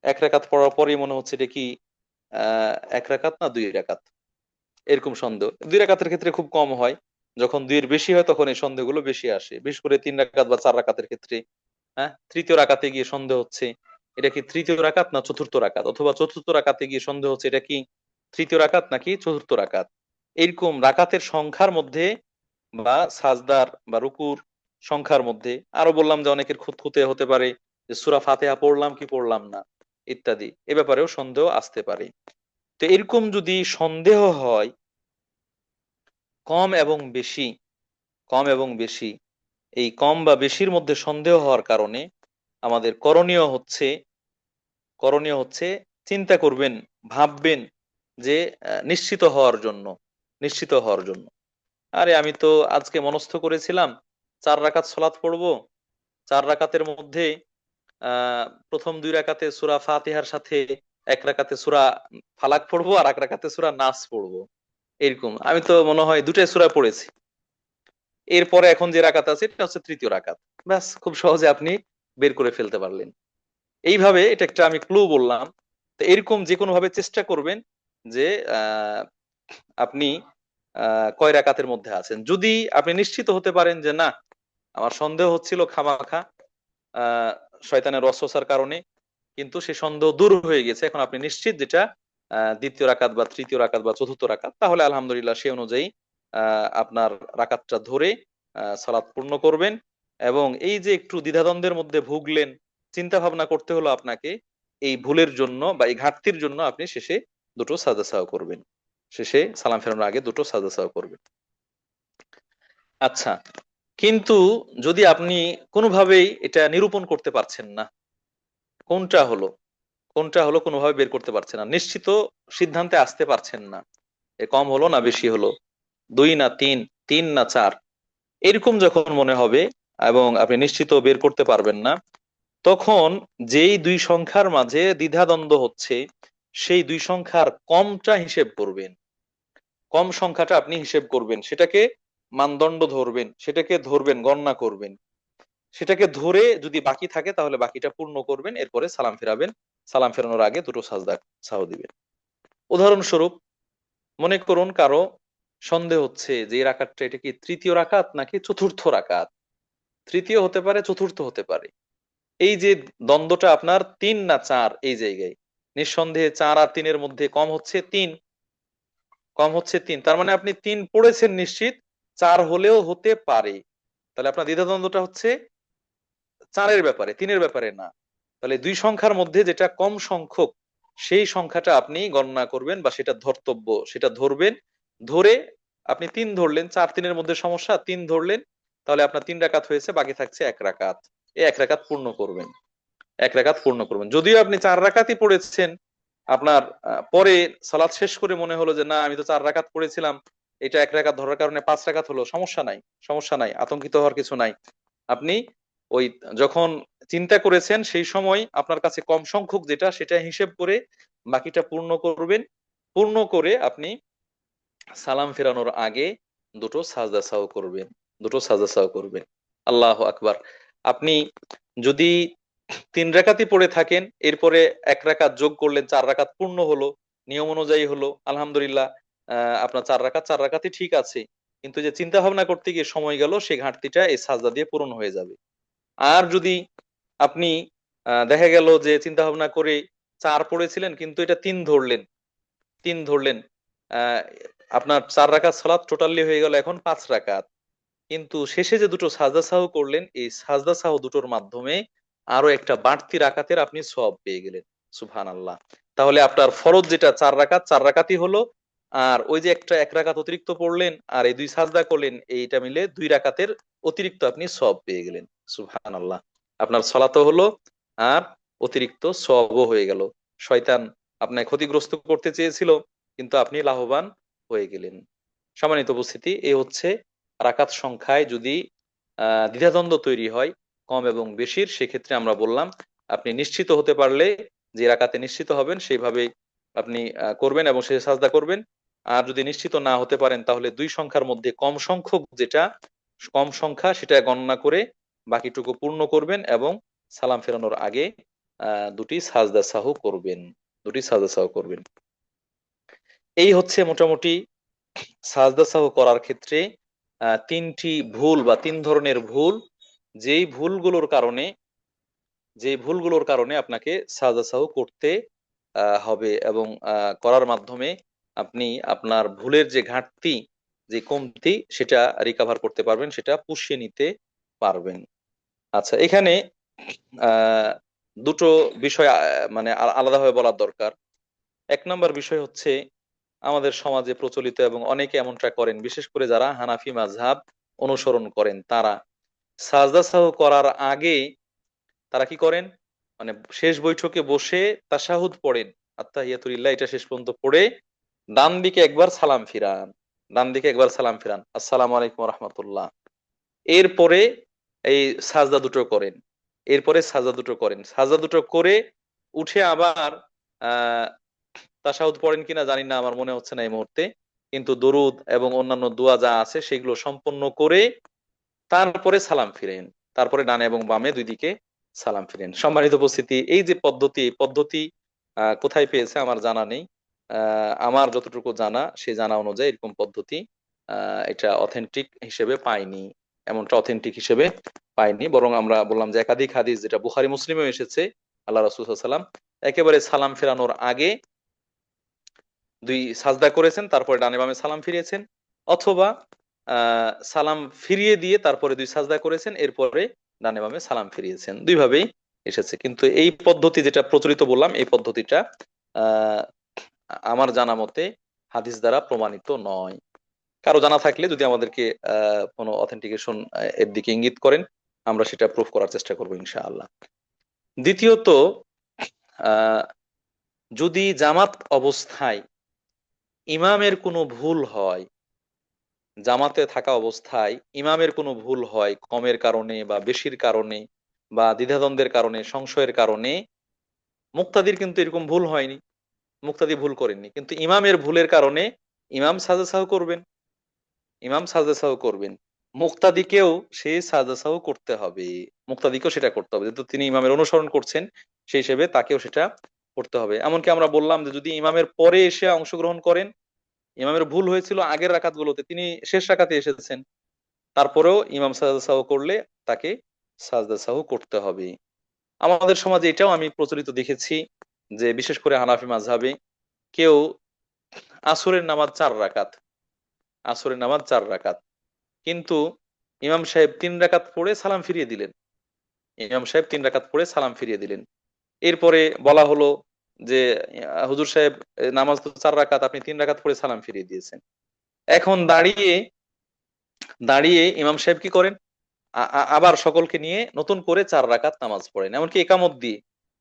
1 রাকাত পড়ার পরেই মনে হচ্ছে এটা কি 1 রাকাত না 2 রাকাত, এরকম সন্দেহ। 2 রাকাতের ক্ষেত্রে খুব কম হয়, যখন 2-এর বেশি হয় তখন এই সন্দেহগুলো বেশি আসে, বিশেষ করে 3 রাকাত বা 4 রাকাতের ক্ষেত্রে। হ্যাঁ, তৃতীয় রাকাতে গিয়ে সন্দেহ হচ্ছে এটা কি তৃতীয় রাকাত না চতুর্থ রাকাত, অথবা চতুর্থ রাকাতে গিয়ে সন্দেহ হচ্ছে এটা কি তৃতীয় রাকাত নাকি চতুর্থ রাকাত। এরকম রাকাতের সংখ্যার মধ্যে বা সাজদার বা রুকুর সংখ্যার মধ্যে, আরো বললাম যে অনেকের খুঁতখুঁতে হতে পারে যে সূরা ফাতিহা পড়লাম কি পড়লাম না ইত্যাদি, এ ব্যাপারেও সন্দেহ আসতে পারে। তো এরকম যদি সন্দেহ হয় কম এবং বেশি, কম এবং বেশি, এই কম বা বেশির মধ্যে সন্দেহ হওয়ার কারণে আমাদের করণীয় হচ্ছে চিন্তা করবেন, ভাববেন যে নিশ্চিত হওয়ার জন্য, নিশ্চিত হওয়ার জন্য আরে আমি তো আজকে মনস্থ করেছিলাম 4 রাকাত সলাৎ পড়বো, 4 রাকাতের মধ্যে প্রথম 2 রাকাতে সূরা ফাতিহার সাথে 1 রাকাতে সূরা ফালাক পড়বো, আর 1 রাকাতে সূরা নাস পড়বো। এরকম আমি তো মনে হয় দুটাই সূরা পড়েছি, এরপরে এখন যে রাকাত আছে এটা হচ্ছে তৃতীয় রাকাত। ব্যাস, খুব সহজে আপনি বের করে ফেলতে পারলেন। এইভাবে, এটা একটা আমি ক্লু বললাম। তো এরকম যে কোনো ভাবে চেষ্টা করবেন যে আপনি কয় রাকাতের মধ্যে আছেন। যদি আপনি নিশ্চিত হতে পারেন যে না, আমার সন্দেহ হচ্ছিল খামাখা আহ শয়তানের ওয়াসওয়াসার কারণে, কিন্তু সে সন্দেহ দূর হয়ে গেছে, এখন আপনি নিশ্চিত যেটা দ্বিতীয় রাকাত বা তৃতীয় রাকাত বা চতুর্থ রাকাত, তাহলে আলহামদুলিল্লাহ সে অনুযায়ী আপনার রাকাতটা ধরে সালাত পূর্ণ করবেন। এবং এই যে একটু দ্বিধাদ্বন্দ্বের মধ্যে ভুগলেন, চিন্তা ভাবনা করতে হলো আপনাকে, এই ভুলের জন্য বা এই ঘাটতির জন্য আপনি শেষে দুটো সাজদা সাহু করবেন, শেষে সালাম ফেরানোর আগে দুটো সাজদা সাহু করবেন। আচ্ছা, কিন্তু যদি আপনি কোনোভাবেই এটা নিরূপণ করতে পারছেন না, কোনটা হলো, কোনটা হলো কোনোভাবে বের করতে পারছেন না, নিশ্চিত সিদ্ধান্তে আসতে পারছেন না, এ কম হলো না বেশি হলো, 2 না 3, 3 না 4, এরকম যখন মনে হবে এবং আপনি নিশ্চিত বের করতে পারবেন না, তখন যেই দুই সংখ্যার মাঝে দ্বিধাদ্বন্দ্ব হচ্ছে, সেই দুই সংখ্যার কমটা হিসেব করবেন। কম সংখ্যাটা আপনি হিসেব করবেন, সেটাকে মানদণ্ড ধরবেন, সেটাকে ধরবেন, গণনা করবেন, সেটাকে ধরে যদি বাকি থাকে তাহলে বাকিটা পূর্ণ করবেন, এরপরে সালাম ফেরাবেন। সালাম ফেরানোর আগে দুটো সাজদা সাহ দিবেন। উদাহরণস্বরূপ, মনে করুন কারো সন্দেহ হচ্ছে যে এই রাকাতটা এটা কি তৃতীয় রাকাত নাকি চতুর্থ রাকাত, তৃতীয় হতে পারে চতুর্থ হতে পারে। এই যে দ্বন্দ্বটা আপনার 3 না 4, এই জায়গায় নিঃসন্দেহে 4 আর 3-এর মধ্যে কম হচ্ছে 3, কম হচ্ছে 3, তার মানে আপনি 3 পড়েছেন নিশ্চিত, 4 হলেও হতে পারে। তাহলে আপনার দ্বিধাদ্বন্দ্বটা হচ্ছে 4-এর ব্যাপারে, 3-এর ব্যাপারে না। তাহলে দুই সংখ্যার মধ্যে যেটা কম সংখ্যক, সেই সংখ্যাটা আপনি গণনা করবেন বা সেটা ধর্তব্য, সেটা ধরবেন। ধরে আপনি 3 ধরলেন, 4-3-এর মধ্যে সমস্যা, 3 ধরলেন, তাহলে আপনার 3 রাকাত হয়েছে, বাকি থাকছে 1 রাকাত। এই 1 রাকাত পূর্ণ করবেন, 1 রাকাত পূর্ণ করবেন। যদিও আপনি 4 রাকাতই পড়েছেন,
আপনার পরে সালাত শেষ করে মনে হলো যে না, আমি তো 4 রাকাত পড়েছিলাম, এটা 1 রাকাত ধরার কারণে 5 রাকাত হলো, সমস্যা নাই, সমস্যা নাই, আতঙ্কিত হওয়ার কিছু নাই। আপনি ওই যখন চিন্তা করেছেন সেই সময় আপনার কাছে কম সংখ্যক যেটা, সেটা হিসেব করে বাকিটা পূর্ণ করবেন। পূর্ণ করে আপনি সালাম ফেরানোর আগে দুটো সাজদা সাহু করবেন, দুটো সাজদা সাহু করবেন। আল্লাহ আকবার। আপনি যদি 3 রাকাতই পড়ে থাকেন, এরপরে 1 রাকাত যোগ করলেন, 4 রাকাত পূর্ণ হলো, নিয়ম অনুযায়ী হলো, আলহামদুলিল্লাহ। আপনার 4 রাকাত 4 রাকাতই ঠিক আছে। কিন্তু যে চিন্তা ভাবনা করতে গিয়ে সময় গেল, সেই ঘাটতিটা এই সাজদা দিয়ে পূরণ হয়ে যাবে। আর যদি আপনি দেখা গেল যে চিন্তা ভাবনা করে 4 পড়েছিলেন কিন্তু এটা 3 ধরলেন, 3 ধরলেন, আহ আপনার 4 রাকাত সালাত টোটালি হয়ে গেল এখন 5 রাকাত। কিন্তু শেষে যে দুটো সাজদা সাহু করলেন, এই সাজদা সাহু দুটোর মাধ্যমে আরো একটা বাড়তি রাকাতের আপনি সওয়াব পেয়ে গেলেন। সুবহান আল্লাহ। তাহলে আপনার ফরজ যেটা 4 রাকাত, 4 রাকাতই হলো। আর ওই যে একটা 1 রাকাত অতিরিক্ত পড়লেন, আর এই 2 সাজদা করলেন, এইটা মিলে 2 রাকাতের অতিরিক্ত আপনি সওয়াব পেয়ে গেলেন। সুবহান আল্লাহ। আপনার সলাতও হলো, আর অতিরিক্ত সওয়াবও হয়ে গেল। শয়তান আপনাকে ক্ষতিগ্রস্ত করতে চেয়েছিল, কিন্তু আপনি লাভবান হয়ে গেলেন। সম্মানিত উপস্থিতি, এই হচ্ছে রাকাত সংখ্যায় যদি দ্বিধাদ্বন্দ্ব তৈরি হয় কম এবং বেশির, সেক্ষেত্রে আমরা বললাম আপনি নিশ্চিত হতে পারলে, যে রাকাতে নিশ্চিত হবেন সেইভাবে আপনি করবেন এবং সে সাজদা করবেন। আর যদি নিশ্চিত না হতে পারেন, তাহলে 2 সংখ্যার মধ্যে কম সংখ্যক যেটা, কম সংখ্যা সেটা গণনা করে বাকিটুকু পূর্ণ করবেন এবং সালাম ফেরানোর আগে দুটি সাজদা সাহু করবেন, দুটি সাজদা সাহু করবেন। এই হচ্ছে মোটামুটি সাজদা সাহু করার ক্ষেত্রে 3টি ভুল বা 3 ধরনের ভুল, যেই ভুলগুলোর কারণে, আপনাকে সাজদা সাহু করতে হবে, এবং করার মাধ্যমে আপনি আপনার ভুলের যে ঘাটতি, যে কমতি, সেটা রিকভার করতে পারবেন, সেটা পুষিয়ে নিতে পারবেন। আচ্ছা, এখানে আহ দুটো বিষয় মানে আলাদাভাবে বলার দরকার। 1 নম্বর বিষয় হচ্ছে, আমাদের সমাজে প্রচলিত এবং অনেকে এমনটা করেন, বিশেষ করে যারা হানাফি মাযহাব অনুসরণ করেন, তারা সাজদা সাহু করার আগে তারা কি করেন, মানে শেষ বৈঠকে বসে তাশাহুদ পড়েন, আত্তাহিয়াতু লিল্লাহ, এটা শেষ পর্যন্ত পড়ে ডান দিকে একবার সালাম ফিরান, ডান দিকে একবার সালাম ফিরান, আসসালামু আলাইকুম রাহমাতুল্লাহ। এরপরে এই সাজদা দুটো করেন, এরপরে সাজদা দুটো করেন, সাজদা দুটো করে উঠে আবার আহ তাশাহুদ পড়েন কিনা জানি না, আমার মনে হচ্ছে না এই মুহূর্তে, কিন্তু দরুদ এবং অন্যান্য দোয়া যা আছে সেগুলো সম্পন্ন করে তারপরে সালাম ফিরেন, তারপরে ডানে এবং বামে দুই দিকে সালাম ফিরেন। সম্মানিত উপস্থিতি, এই যে পদ্ধতি, এই পদ্ধতি কোথায় পেয়েছে আমার জানা নেই। আমার যতটুকু জানা, সে জানা অনুযায়ী এরকম পদ্ধতি এটা অথেন্টিক হিসেবে পাইনি, এমনটা অথেন্টিক হিসেবে পাইনি। বরং আমরা বললাম যে একাধিক হাদিস, যেটা বুখারী মুসলিমেও এসেছে, আল্লাহ রাসূল সাল্লাল্লাহু আলাইহি ওয়াসাল্লাম একেবারে সালাম ফেরানোর আগে 2 সাজদা করেছেন, তারপরে ডানে বামে সালাম ফিরিয়েছেন, অথবা সালাম ফিরিয়ে দিয়ে তারপরে 2 সাজদা করেছেন, এরপরে ডানে বামে সালাম ফিরিয়েছেন। দুইভাবেই এসেছে, কিন্তু এই পদ্ধতি যেটা প্রচলিত বললাম, এই পদ্ধতিটা আহ আমার জানা মতে হাদিস দ্বারা প্রমাণিত নয়। কারো জানা থাকলে যদি আমাদেরকে কোনো অথেন্টিকেশন এর দিকে ইঙ্গিত করেন, আমরা সেটা প্রুফ করার চেষ্টা করবো ইনশাআল্লাহ। দ্বিতীয়ত, আহ যদি জামাত অবস্থায় ইমামের কোনো ভুল হয়, জামাতে থাকা অবস্থায় ইমামের কোনো ভুল হয়, কমের কারণে বা বেশির কারণে বা দ্বিধাদ্বন্দ্বের কারণে, সংশয়ের কারণে, মুক্তাদির কিন্তু এরকম ভুল হয়নি, মুক্তাদি ভুল করেননি, কিন্তু ইমামের ভুলের কারণে ইমাম সাজদা সাহু করবেন, ইমাম সাজদা সাহু করবেন, মুক্তাদিকেও সেই সাজদা সাহু করতে হবে, মুক্তাদিকেও সেটা করতে হবে, যেহেতু তিনি ইমামের অনুসরণ করছেন, সেই হিসেবে তাকেও সেটা করতে হবে। এমনকি আমরা বললাম যে যদি ইমামের পরে এসে অংশগ্রহণ করেন, ইমামের ভুল হয়েছিল আগের রাকাতগুলোতে, তিনি শেষ রাকাতে এসেছেন, তারপরেও ইমাম সাজদা সাহু করলে তাকে সাজদা সাহু করতে হবে। আমাদের সমাজে এটাও আমি প্রচলিত দেখেছি, যে বিশেষ করে হানাফি মাযহাবে কেউ আসরের নামাজ 4 রাকাত, আসরের নামাজ 4 রাকাত, কিন্তু ইমাম সাহেব 3 রাকাত পড়ে সালাম ফিরিয়ে দিলেন, ইমাম সাহেব 3 রাকাত পড়ে সালাম ফিরিয়ে দিলেন। এরপরে বলা হলো যে হুজুর সাহেব, নামাজ তো 4 রাকাত, আপনি 3 রাকাত পড়ে সালাম ফিরিয়ে দিয়েছেন। এখন দাঁড়িয়ে দাঁড়িয়ে ইমাম সাহেব কি করেন, আবার সকলকে নিয়ে নতুন করে 4 রাকাত নামাজ পড়েন, এমনকি একামত দিয়ে,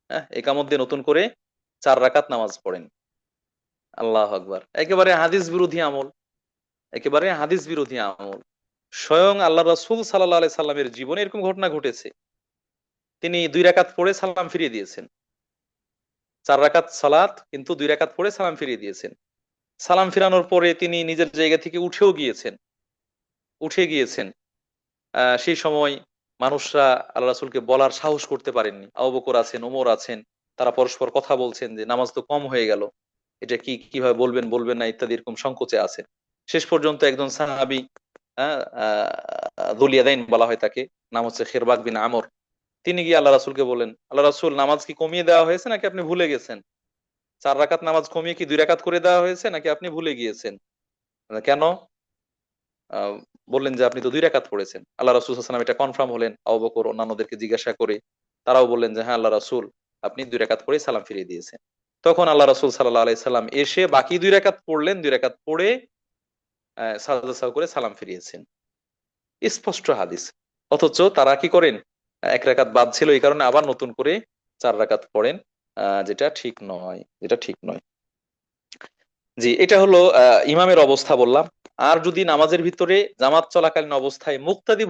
হ্যাঁ, একামত দিয়ে নতুন করে 4 রাকাত নামাজ পড়েন। আল্লাহ আকবার, একেবারে হাদিস বিরোধী আমল, একেবারে হাদিস বিরোধী আমল। স্বয়ং আল্লাহ রাসূল সাল্লাল্লাহু আলাইহি সাল্লামের জীবনে এরকম ঘটনা ঘটেছে। তিনি 2 রাকাত পড়ে সালাম ফিরিয়ে দিয়েছেন। 4 রাকাত সালাত, কিন্তু 2 রাকাত পড়ে সালাম ফিরিয়ে দিয়েছেন। সালাম ফিরানোর পরে তিনি নিজের জায়গা থেকে উঠে গিয়েছেন। সেই সময় মানুষরা আল্লাহ রাসূলকে বলার সাহস করতে পারেননি। আবু বকর আছেন, ওমর আছেন, তারা পরস্পর কথা বলছেন যে নামাজ তো কম হয়ে গেল, এটা কিভাবে বলবেন বলবেন না ইত্যাদি, এরকম সংকোচে আছেন। শেষ পর্যন্ত একজন সাহাবী, দুল ইয়াদাইন বলা হয় তাকে, নাম হচ্ছে খেরবাক বিন আমর, তিনি গিয়ে আল্লাহ রাসূলকে বলেন, আল্লাহ রাসূল, নামাজ কি কমিয়ে দেওয়া হয়েছে নাকি আপনি ভুলে গেছেন? 4 রাকাত নামাজ কমিয়ে কি 2 রাকাত করে দেওয়া হয়েছে নাকি আপনি ভুলে গিয়েছেন? কেন? আহ, বললেন যে আপনি তো 2 রাকাত পড়েছেন। আল্লাহ রাসূল সাল্লাল্লাহু আলাইহি ওয়াসাল্লাম এটা কনফার্ম হলেন আবু বকর অন্যান্যদেরকে জিজ্ঞাসা করে, তারাও বললেন যে হ্যাঁ আল্লাহ রাসূল, আপনি 2 রাকাত পড়ে সালাম ফিরিয়ে দিয়েছেন। তখন আল্লাহ রাসূল সাল্লাল্লাহু আলাইহি সাল্লাম এসে বাকি 2 রাকাত পড়লেন, 2 রাকাত পড়ে সাজদা সাহু করে সালাম ফিরিয়েছেন। স্পষ্ট হাদিস। অথচ তারা কি করেন, 1 রাকাত বাদ ছিল এই কারণে আবার নতুন করে 4 রাকাত পড়েন, যেটা ঠিক নয়, যেটা ঠিক নয়। জি, এটা হলো ইমামের অবস্থা বললাম। আর যদি নামাজের ভিতরে জামাত চলাকালীন অবস্থায় মুক্তাদি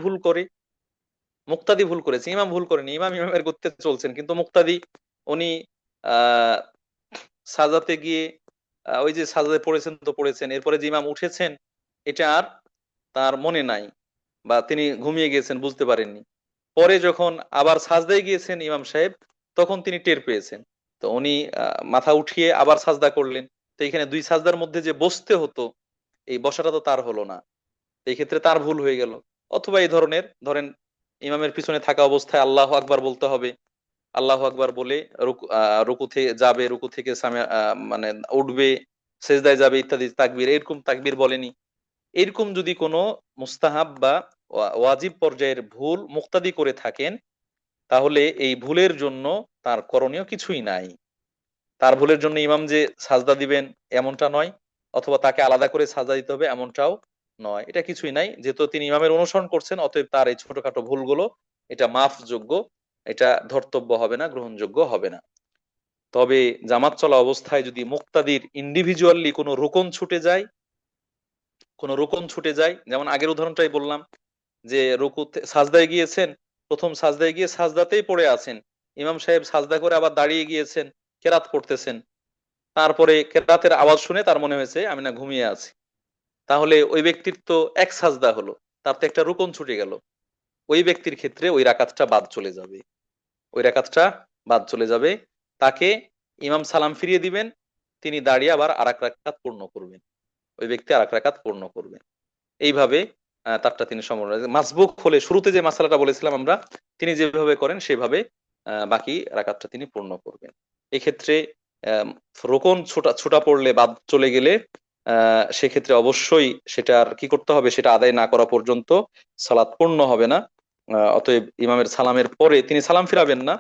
ভুল করেছে, ইমাম ভুল করেনি, ইমামের গতিতে চলছেন, কিন্তু মুক্তাদি উনি আহ সাজাতে গিয়ে ওই যে সাজাতে পড়েছেন তো পড়েছেন, এরপরে যে ইমাম উঠেছেন এটা আর তার মনে নাই, বা তিনি ঘুমিয়ে গিয়েছেন, বুঝতে পারেননি। পরে যখন আবার সাজদায় গিয়েছেন ইমাম সাহেব, তখন তিনি টের পেয়েছেন। তো উনি মাথা উঠিয়ে আবার সাজদা করলেন। তো এখানে 2 সাজদার মধ্যে যে বসতে হতো, এই বসাটা তো তার হলো না, এই ক্ষেত্রে তার ভুল হয়ে গেল। অথবা এই ধরনের, ধরেন ইমামের পিছনে থাকা অবস্থায় আল্লাহ আকবার বলতে হবে, আল্লাহ আকবার বলে রুকু থেকে যাবে, রুকু থেকে মানে উঠবে, সেজদায় যাবে ইত্যাদি তাকবীর, এরকম তাকবীর বলেনি। এরকম যদি কোনো মুস্তাহাব বা ওয়াজিব পর্যায়ের ভুল মুক্তাদি করে থাকেন, তাহলে এই ভুলের জন্য তার করণীয় কিছুই নাই। তার ভুলের জন্য ইমাম যে সাজদা দিবেন এমনটা নয়, অথবা তাকে আলাদা করে সাজদা দিতে হবে এমনটাও নয়, এটা কিছুই নাই। যেহেতু তিনি ইমামের অনুসরণ করছেন, অতএব তার এই ছোটখাটো ভুলগুলো এটা মাফযোগ্য, এটা ধর্তব্য হবে না, গ্রহণযোগ্য হবে না। তবে জামাত চলা অবস্থায় যদি মুক্তাদির ইন্ডিভিজুয়ালি কোনো রুকন ছুটে যায়, যেমন আগের উদাহরণটাই বললাম, যে সাজদায় গিয়েছেন, প্রথম সাজদায় গিয়ে সাজদাতেই পড়ে আছেন, ইমাম সাহেব সাজদা করে আবার দাঁড়িয়ে গিয়েছেন, কেরাত পড়তেছেন, তারপরে কেরাতের আওয়াজ শুনে তার মনে হয়েছে আমি না ঘুমিয়ে আছি, তাহলে ওই ব্যক্তির তো এক সাজদা হলো, তার তো একটা রুকন ছুটে গেল। ওই ব্যক্তির ক্ষেত্রে ওই রাকাতটা বাদ চলে যাবে, ওই রাকাতটা বাদ চলে যাবে। তাকে ইমাম সালাম ফিরিয়ে দিবেন, তিনি দাঁড়িয়ে আবার আরেক রাকাত পূর্ণ করবেন, ওই ব্যক্তি আরেক রাকাত পূর্ণ করবেন। এইভাবে তারটা তিনি মাসবুক হলে, শুরুতে যে মাসালাটা বলেছিলাম আমরা, তিনি যেভাবে করেন সেভাবে বাকি রাকাতটা তিনি পূর্ণ করবেন। এক্ষেত্রে আহ, রোকন ছোটা ছোটা পড়লে, বাদ চলে গেলে সেক্ষেত্রে অবশ্যই সেটা আর কি করতে হবে, সেটা আদায় না করা পর্যন্ত সালাত পূর্ণ হবে না। অতএব ইমামের সালামের পরে তিনি সালাম ফিরাবেন না,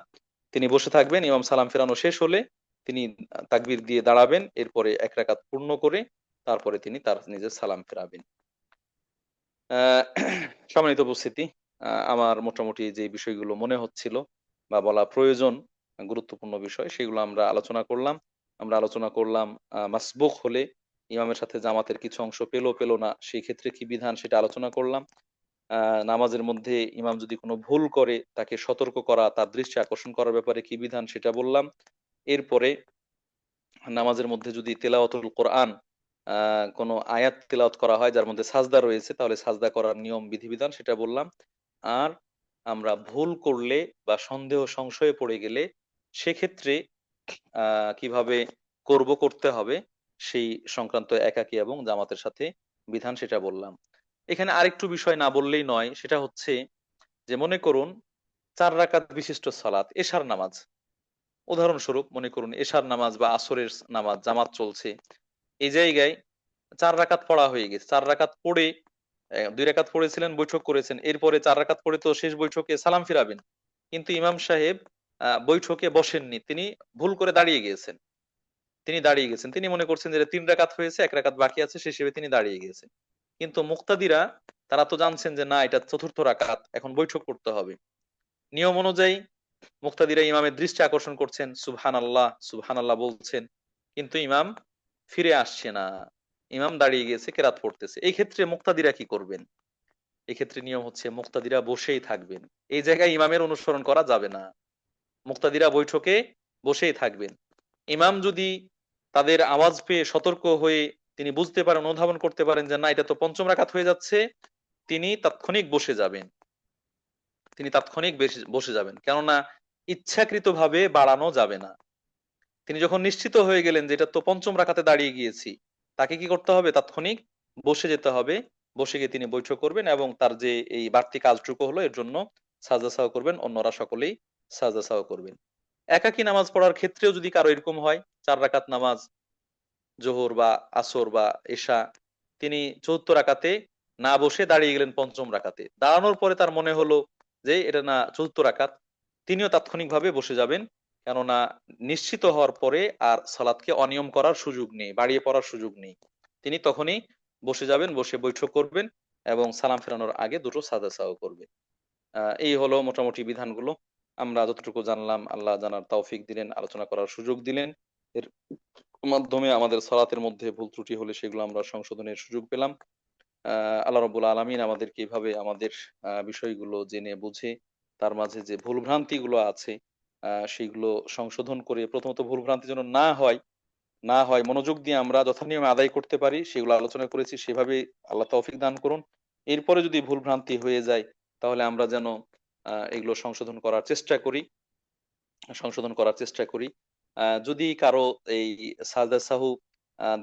তিনি বসে থাকবেন। ইমাম সালাম ফেরানো শেষ হলে তিনি তাকবীর দিয়ে দাঁড়াবেন, এরপরে 1 রাকাত পূর্ণ করে তারপরে তিনি তার নিজের সালাম ফেরাবেন। আহ সম্মানিত উপস্থিতি, আমার মোটামুটি যে বিষয়গুলো মনে হচ্ছিল বা বলা প্রয়োজন, গুরুত্বপূর্ণ বিষয়, সেগুলো আমরা আলোচনা করলাম মাসবুক হলে ইমামের সাথে জামাতের কিছু অংশ পেলো না, সেই ক্ষেত্রে কি বিধান সেটা আলোচনা করলাম। নামাজের মধ্যে ইমাম যদি কোনো ভুল করে তাকে সতর্ক করা, তার দৃষ্টি আকর্ষণ করার ব্যাপারে কি বিধান সেটা বললাম। এরপরে নামাজের মধ্যে যদি তেলাওয়াতুল কোরআন, কোনো আয়াত তেলাওয়াত করা হয় যার মধ্যে সাজদা রয়েছে, তাহলে সাজদা করার নিয়ম বিধিবিধান সেটা বললাম। আর আমরা ভুল করলে বা সন্দেহ সংশয়ে পড়ে গেলে সেক্ষেত্রে কিভাবে করতে হবে সেই সংক্রান্ত একাকী এবং জামাতের সাথে বিধান সেটা বললাম। এখানে আরেকটু বিষয় না বললেই নয়, সেটা হচ্ছে যে মনে করুন 4 রাকাত বিশিষ্ট সালাত, এশার নামাজ, উদাহরণস্বরূপ মনে করুন এশার নামাজ বা আসরের নামাজ জামাত চলছে, এই জায়গায় 4 রাকাত পড়া হয়ে গেছে। 4 রাকাত পড়ে 2 রাকাত পড়েছিলেন, বৈঠক করেছেন, এরপরে 4 রাকাত পড়ে তো শেষ বৈঠকে সালাম ফিরাবেন, কিন্তু ইমাম সাহেব বৈঠকে বসেননি, তিনি ভুল করে দাঁড়িয়ে গেছেন, তিনি মনে করছেন যে 3 রাকাত হয়েছে, 1 রাকাত বাকি আছে, সে হিসেবে তিনি দাঁড়িয়ে গেছেন। কিন্তু মুক্তাদিরা, তারা তো জানছেন যে না এটা চতুর্থ রাকাত, এখন বৈঠক করতে হবে। নিয়ম অনুযায়ী মুক্তাদিরা ইমামের দৃষ্টি আকর্ষণ করছেন, সুবহানাল্লাহ সুবহানাল্লাহ বলছেন, কিন্তু ইমাম ফিরে আসছে না, ইমাম দাঁড়িয়ে গেছে কেরাত পড়তেছে। এই ক্ষেত্রে মুক্তাদিরা কি করবেন? এই ক্ষেত্রে নিয়ম হচ্ছে মুক্তাদিরা বসেই থাকবেন। এই জায়গায় ইমামের অনুসরণ করা যাবে না। মুক্তাদিরা বৈঠকে বসেই থাকবেন। ইমাম যদি তাদের আওয়াজ পেয়ে সতর্ক হয়ে তিনি বুঝতে পারেন, অনুধাবন করতে পারেন যে না এটা তো পঞ্চম রাকাত হয়ে যাচ্ছে, তিনি তাৎক্ষণিক বসে যাবেন। তিনি তাৎক্ষণিক বসে যাবেন, কেননা ইচ্ছাকৃতভাবে বাড়ানো যাবে না। তিনি যখন নিশ্চিত হয়ে গেলেন যে এটা তো পঞ্চম রাকাতে দাঁড়িয়ে গিয়েছি, তাকে কি করতে হবে? তাৎক্ষণিক বসে যেতে হবে। বসে গিয়ে তিনি বৈঠক করবেন এবং তার যে এই বাড়তি কাজটুকু হলো এর জন্য সাজদা সাহু করবেন, অন্যরা সকলেই সাজদা সাহু করবেন। একাকী নামাজ পড়ার ক্ষেত্রেও যদি কারো এরকম হয়, 4 রাকাত নামাজ, জোহর বা আসর বা এশা, তিনি চতুর্থ রাকাতে না বসে দাঁড়িয়ে গেলেন পঞ্চম রাকাতে, দাঁড়ানোর পরে তার মনে হলো যে এটা না চতুর্থ রাকাত, তিনিও তাৎক্ষণিকভাবে বসে যাবেন। কেননা নিশ্চিত হওয়ার পরে আর সালাতকে অনিয়ম করার সুযোগ নেই, বাড়িয়ে পড়ার সুযোগ নেই। তিনি তখনই বসে যাবেন, বসে বৈঠক করবেন এবং সালাম ফেরানোর আগে দুটো সাজদা সাহু করবেন। এই হলো মোটামুটি বিধানগুলো। আমরা যতটুকু জানলাম, আল্লাহ জানার তৌফিক দিলেন, আলোচনা করার সুযোগ দিলেন। এর মাধ্যমে আমাদের সালাতের মধ্যে ভুল ত্রুটি হলে সেগুলো আমরা সংশোধনের সুযোগ পেলাম। আল্লাহ রাব্বুল আলামিন আমাদেরকে এভাবে আমাদের বিষয়গুলো জেনে বুঝে তার মাঝে যে ভুল ভ্রান্তি গুলো আছে সেগুলো সংশোধন করে, প্রথমত ভুল ভ্রান্তি যেন না হয় মনোযোগ দিয়ে আমরা যথানিয়মে আদায় করতে পারি, সেগুলো আলোচনা করেছি সেভাবে আল্লাহ তৌফিক দান করুন। এরপরে যদি ভুল ভ্রান্তি হয়ে যায় তাহলে আমরা যেন এগুলো সংশোধন করার চেষ্টা করি। যদি কারো এই সাজদা সাহু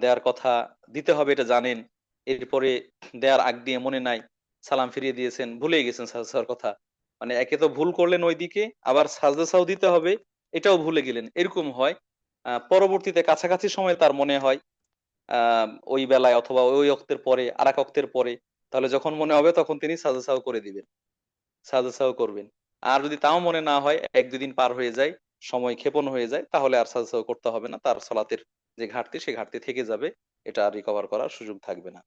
দেওয়ার কথা দিতে হবে এটা জানেন, এরপরে দেওয়ার আগ দিয়ে মনে নাই, সালাম ফিরিয়ে দিয়েছেন, ভুলে গেছেন সাজদা সাহুর কথা, মানে একে তো ভুল করলেন ওইদিকে, আবার সাজদা সাহু দিতে হবে এটাও ভুলে গেলেন, এরকম হয়। পরবর্তীতে কাছাকাছি সময় তার মনে হয় ওই বেলায় অথবা ওই ওক্তের পরে আর এক ওক্তের পরে, তাহলে যখন মনে হবে তখন তিনি সাজদা সাহু করে দিবেন, সাজদা সাহু করবেন। আর যদি তাও মনে না হয়, 1-2 দিন পার হয়ে যায়, সময় ক্ষেপণ হয়ে যায়, তাহলে আর সাজদা সাহু করতে হবে না, তার সালাতের যে ঘাটতি সে ঘাটতি থেকে যাবে, এটা আর রিকভার করার সুযোগ থাকবে না।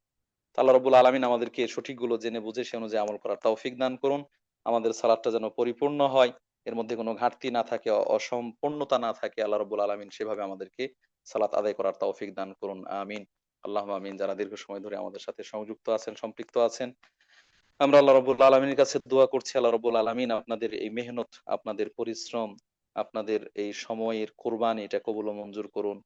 তো আল্লাহ রাব্বুল আলামিন আমাদেরকে সঠিকগুলো জেনে বুঝে সে অনুযায়ী আমল করার তৌফিক দান করুন। আমাদের সালাতটা যেন পরিপূর্ণ হয়, এর মধ্যে কোনো ঘাটতি না থাকে, অসম্পূর্ণতা না থাকে, আল্লাহ রাব্বুল আলামিন সেভাবে আমাদেরকে সালাত আদায় করার তৌফিক দান করুন, আমিন। আল্লাহুম্মা আমিন। যারা দীর্ঘ সময় ধরে আমাদের সাথে সংযুক্ত আছেন, সম্পৃক্ত আছেন, আমরা আল্লাহ রাব্বুল আলামিনের কাছে দোয়া করছি, আল্লাহ রাব্বুল আলামিন আপনাদের এই মেহনত, আপনাদের পরিশ্রম, আপনাদের এই সময়ের কোরবানি এটা কবুল ও মঞ্জুর করুন।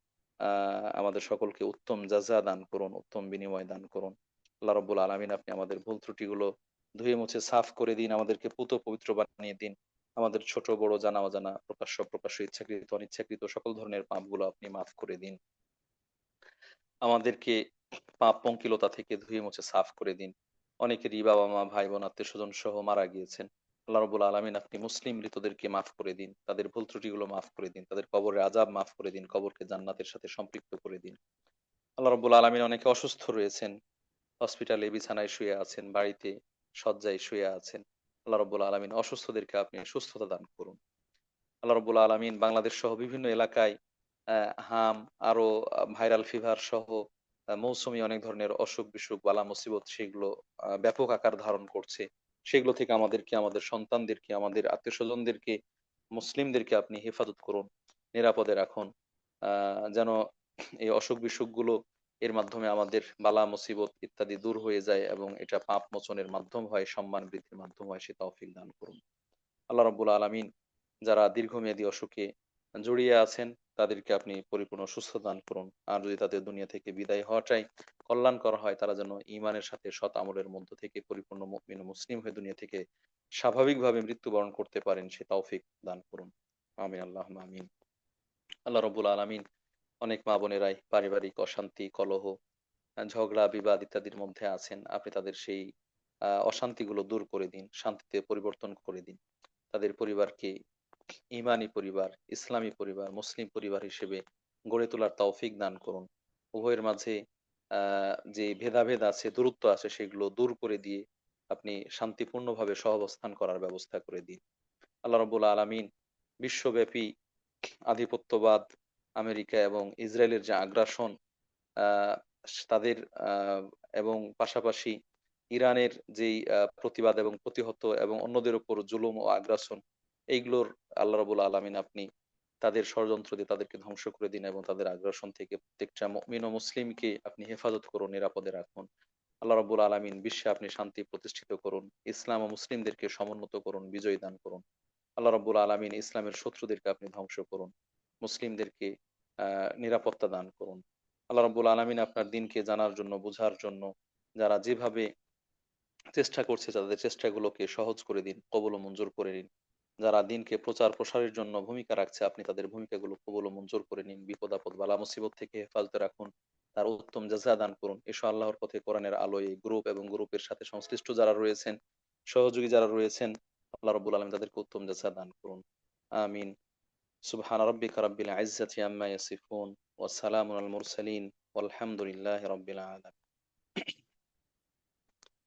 আমাদের সকলকে উত্তম জাযা দান করুন, উত্তম বিনিময় দান করুন। আল্লাহ রাব্বুল আলামিন আপনি আমাদের ভুল ত্রুটিগুলো ধুয়ে মুছে সাফ করে দিন, আমাদেরকে পুত পবিত্র বানিয়ে দিন। আমাদের ছোট বড় জানা অজানা, প্রকাশ্য প্রকাশ্য, ইচ্ছাকৃত অনিচ্ছাকৃত সকল ধরনের পাপগুলো আপনি মাফ করে দিন। আমাদেরকে পাপ পঙ্কিলতা থেকে ধুয়ে মুছে সাফ করে দিন। অনেকেরই বাবা মা ভাই বোন আত্মীয় স্বজন সহ মারা গিয়েছেন, আল্লাহ রাব্বুল আলামিন আপনি মুসলিম মৃতদেরকে মাফ করে দিন, তাদের ভুল ত্রুটিগুলো মাফ করে দিন, তাদের কবরের আযাব মাফ করে দিন, কবরকে জান্নাতের সাথে সম্পৃক্ত করে দিন। আল্লাহ রাব্বুল আলামিন অনেকে অসুস্থ রয়েছেন, হসপিটালে বিছানায় শুয়ে আছেন, বাড়িতে শয্যায় শুয়ে আছেন, আল্লাহ রাব্বুল আলামিন অসুস্থদেরকে আপনি সুস্থতা দান করুন। আল্লাহ রাব্বুল আলামিন বাংলাদেশ সহ বিভিন্ন এলাকায় হাম, আরো ভাইরাল ফিভার সহ মৌসুমী অনেক ধরনের অসুখ বিসুখ বালা মুসিবত সেগুলো ব্যাপক আকার ধারণ করছে। সেগুলো থেকে আমাদেরকে, আমাদের সন্তানদেরকে, আমাদের আত্মীয় স্বজনদেরকে, মুসলিমদেরকে আপনি হেফাজত করুন, নিরাপদে রাখুন। যেন এই অসুখ বিসুখ গুলো এর মাধ্যমে আমাদের বালা মুসিবত ইত্যাদি দূর হয়ে যায় এবং এটা পাপ মোচনের মাধ্যম হয়, সম্মান বৃদ্ধির মাধ্যম হয়, সে তৌফিক দান করুন। আল্লাহ রাব্বুল আলামিন যারা দীর্ঘমেয়াদী অসুখে জড়িয়ে আছেন তাদেরকে আপনি পরিপূর্ণ সুস্থতা দান করুন। আর যদি তাদের দুনিয়া থেকে বিদায় হওয়াটাই কল্যাণকর হয়, তারা যেন ঈমানের সাথে সৎ আমলের মধ্য থেকে পরিপূর্ণ মুমিন ও মুসলিম হয়ে দুনিয়া থেকে স্বাভাবিকভাবে মৃত্যুবরণ করতে পারেন, সে তৌফিক দান করুন। আমিন, আল্লাহুম্মা আমিন। আল্লাহ রাব্বুল আলামিন অনেক মা বোনেরাই পারিবারিক অশান্তি, কলহ, ঝগড়া, বিবাদ ইত্যাদির মধ্যে আছেন। আপনি তাদের সেই অশান্তিগুলো দূর করে দিন, শান্তিতে পরিবর্তন করে দিন। তাদের পরিবারকে ঈমানি পরিবার, ইসলামী পরিবার, মুসলিম পরিবার হিসেবে গড়ে তোলার তৌফিক দান করুন। উভয়ের মাঝে যে ভেদাভেদ আছে, দূরত্ব আছে, সেগুলো দূর করে দিয়ে আপনি শান্তিপূর্ণভাবে সহাবস্থান করার ব্যবস্থা করে দিন। আল্লাহ রাব্বুল আলামিন বিশ্বব্যাপী আধিপত্যবাদ, আমেরিকা এবং ইসরায়েলের যে আগ্রাসন, আহ তাদের এবং পাশাপাশি ইরানের যেই প্রতিবাদ এবং প্রতিহত এবং অন্যদের উপর জুলুম ও আগ্রাসন, এইগুলোর আল্লাহ রাব্বুল আলামিন আপনি তাদের ষড়যন্ত্র দিয়ে তাদেরকে ধ্বংস করে দিন এবং তাদের আগ্রাসন থেকে প্রত্যেকটা মুমিন ও মুসলিমকে আপনি হেফাজত করুন, নিরাপদে রাখুন। আল্লাহ রাব্বুল আলামিন বিশ্বে আপনি শান্তি প্রতিষ্ঠিত করুন, ইসলাম ও মুসলিমদেরকে সমুন্নত করুন, বিজয়ী দান করুন। আল্লাহ রাব্বুল আলামিন ইসলামের শত্রুদেরকে আপনি ধ্বংস করুন, মুসলিমদেরকে নিরাপত্তা দান করুন। আল্লাহ রাব্বুল আলামিন আপনার দিনকে জানার জন্য, বোঝার জন্য যারা যেভাবে চেষ্টা করছে তাদের চেষ্টাগুলোকে সহজ করে দিন, কবুল ও মঞ্জুর করে নিন। যারা দিনকে প্রচার প্রসারের জন্য ভূমিকা রাখছে আপনি তাদের ভূমিকাগুলো কবুল ও মঞ্জুর করে নিন। বিপদ আপদ বালা মুসিবত থেকে হেফাজতে রাখুন, তার উত্তম জাযা দান করুন। এসো আল্লাহর পথে কোরআনের আলোয় এই গ্রুপ এবং গ্রুপের সাথে সংশ্লিষ্ট যারা রয়েছেন, সহযোগী যারা রয়েছেন, আল্লাহ রাব্বুল আলামিন তাদেরকে উত্তম জাযা দান করুন। আমিন। সুবহান রাব্বিকা রাব্বিল ইজ্জাতি আম্মা ইয়াসিফুন ওয়া সালামুন আল মুরসালিন ওয়ালহামদুলিল্লাহি রাব্বিল আলামিন।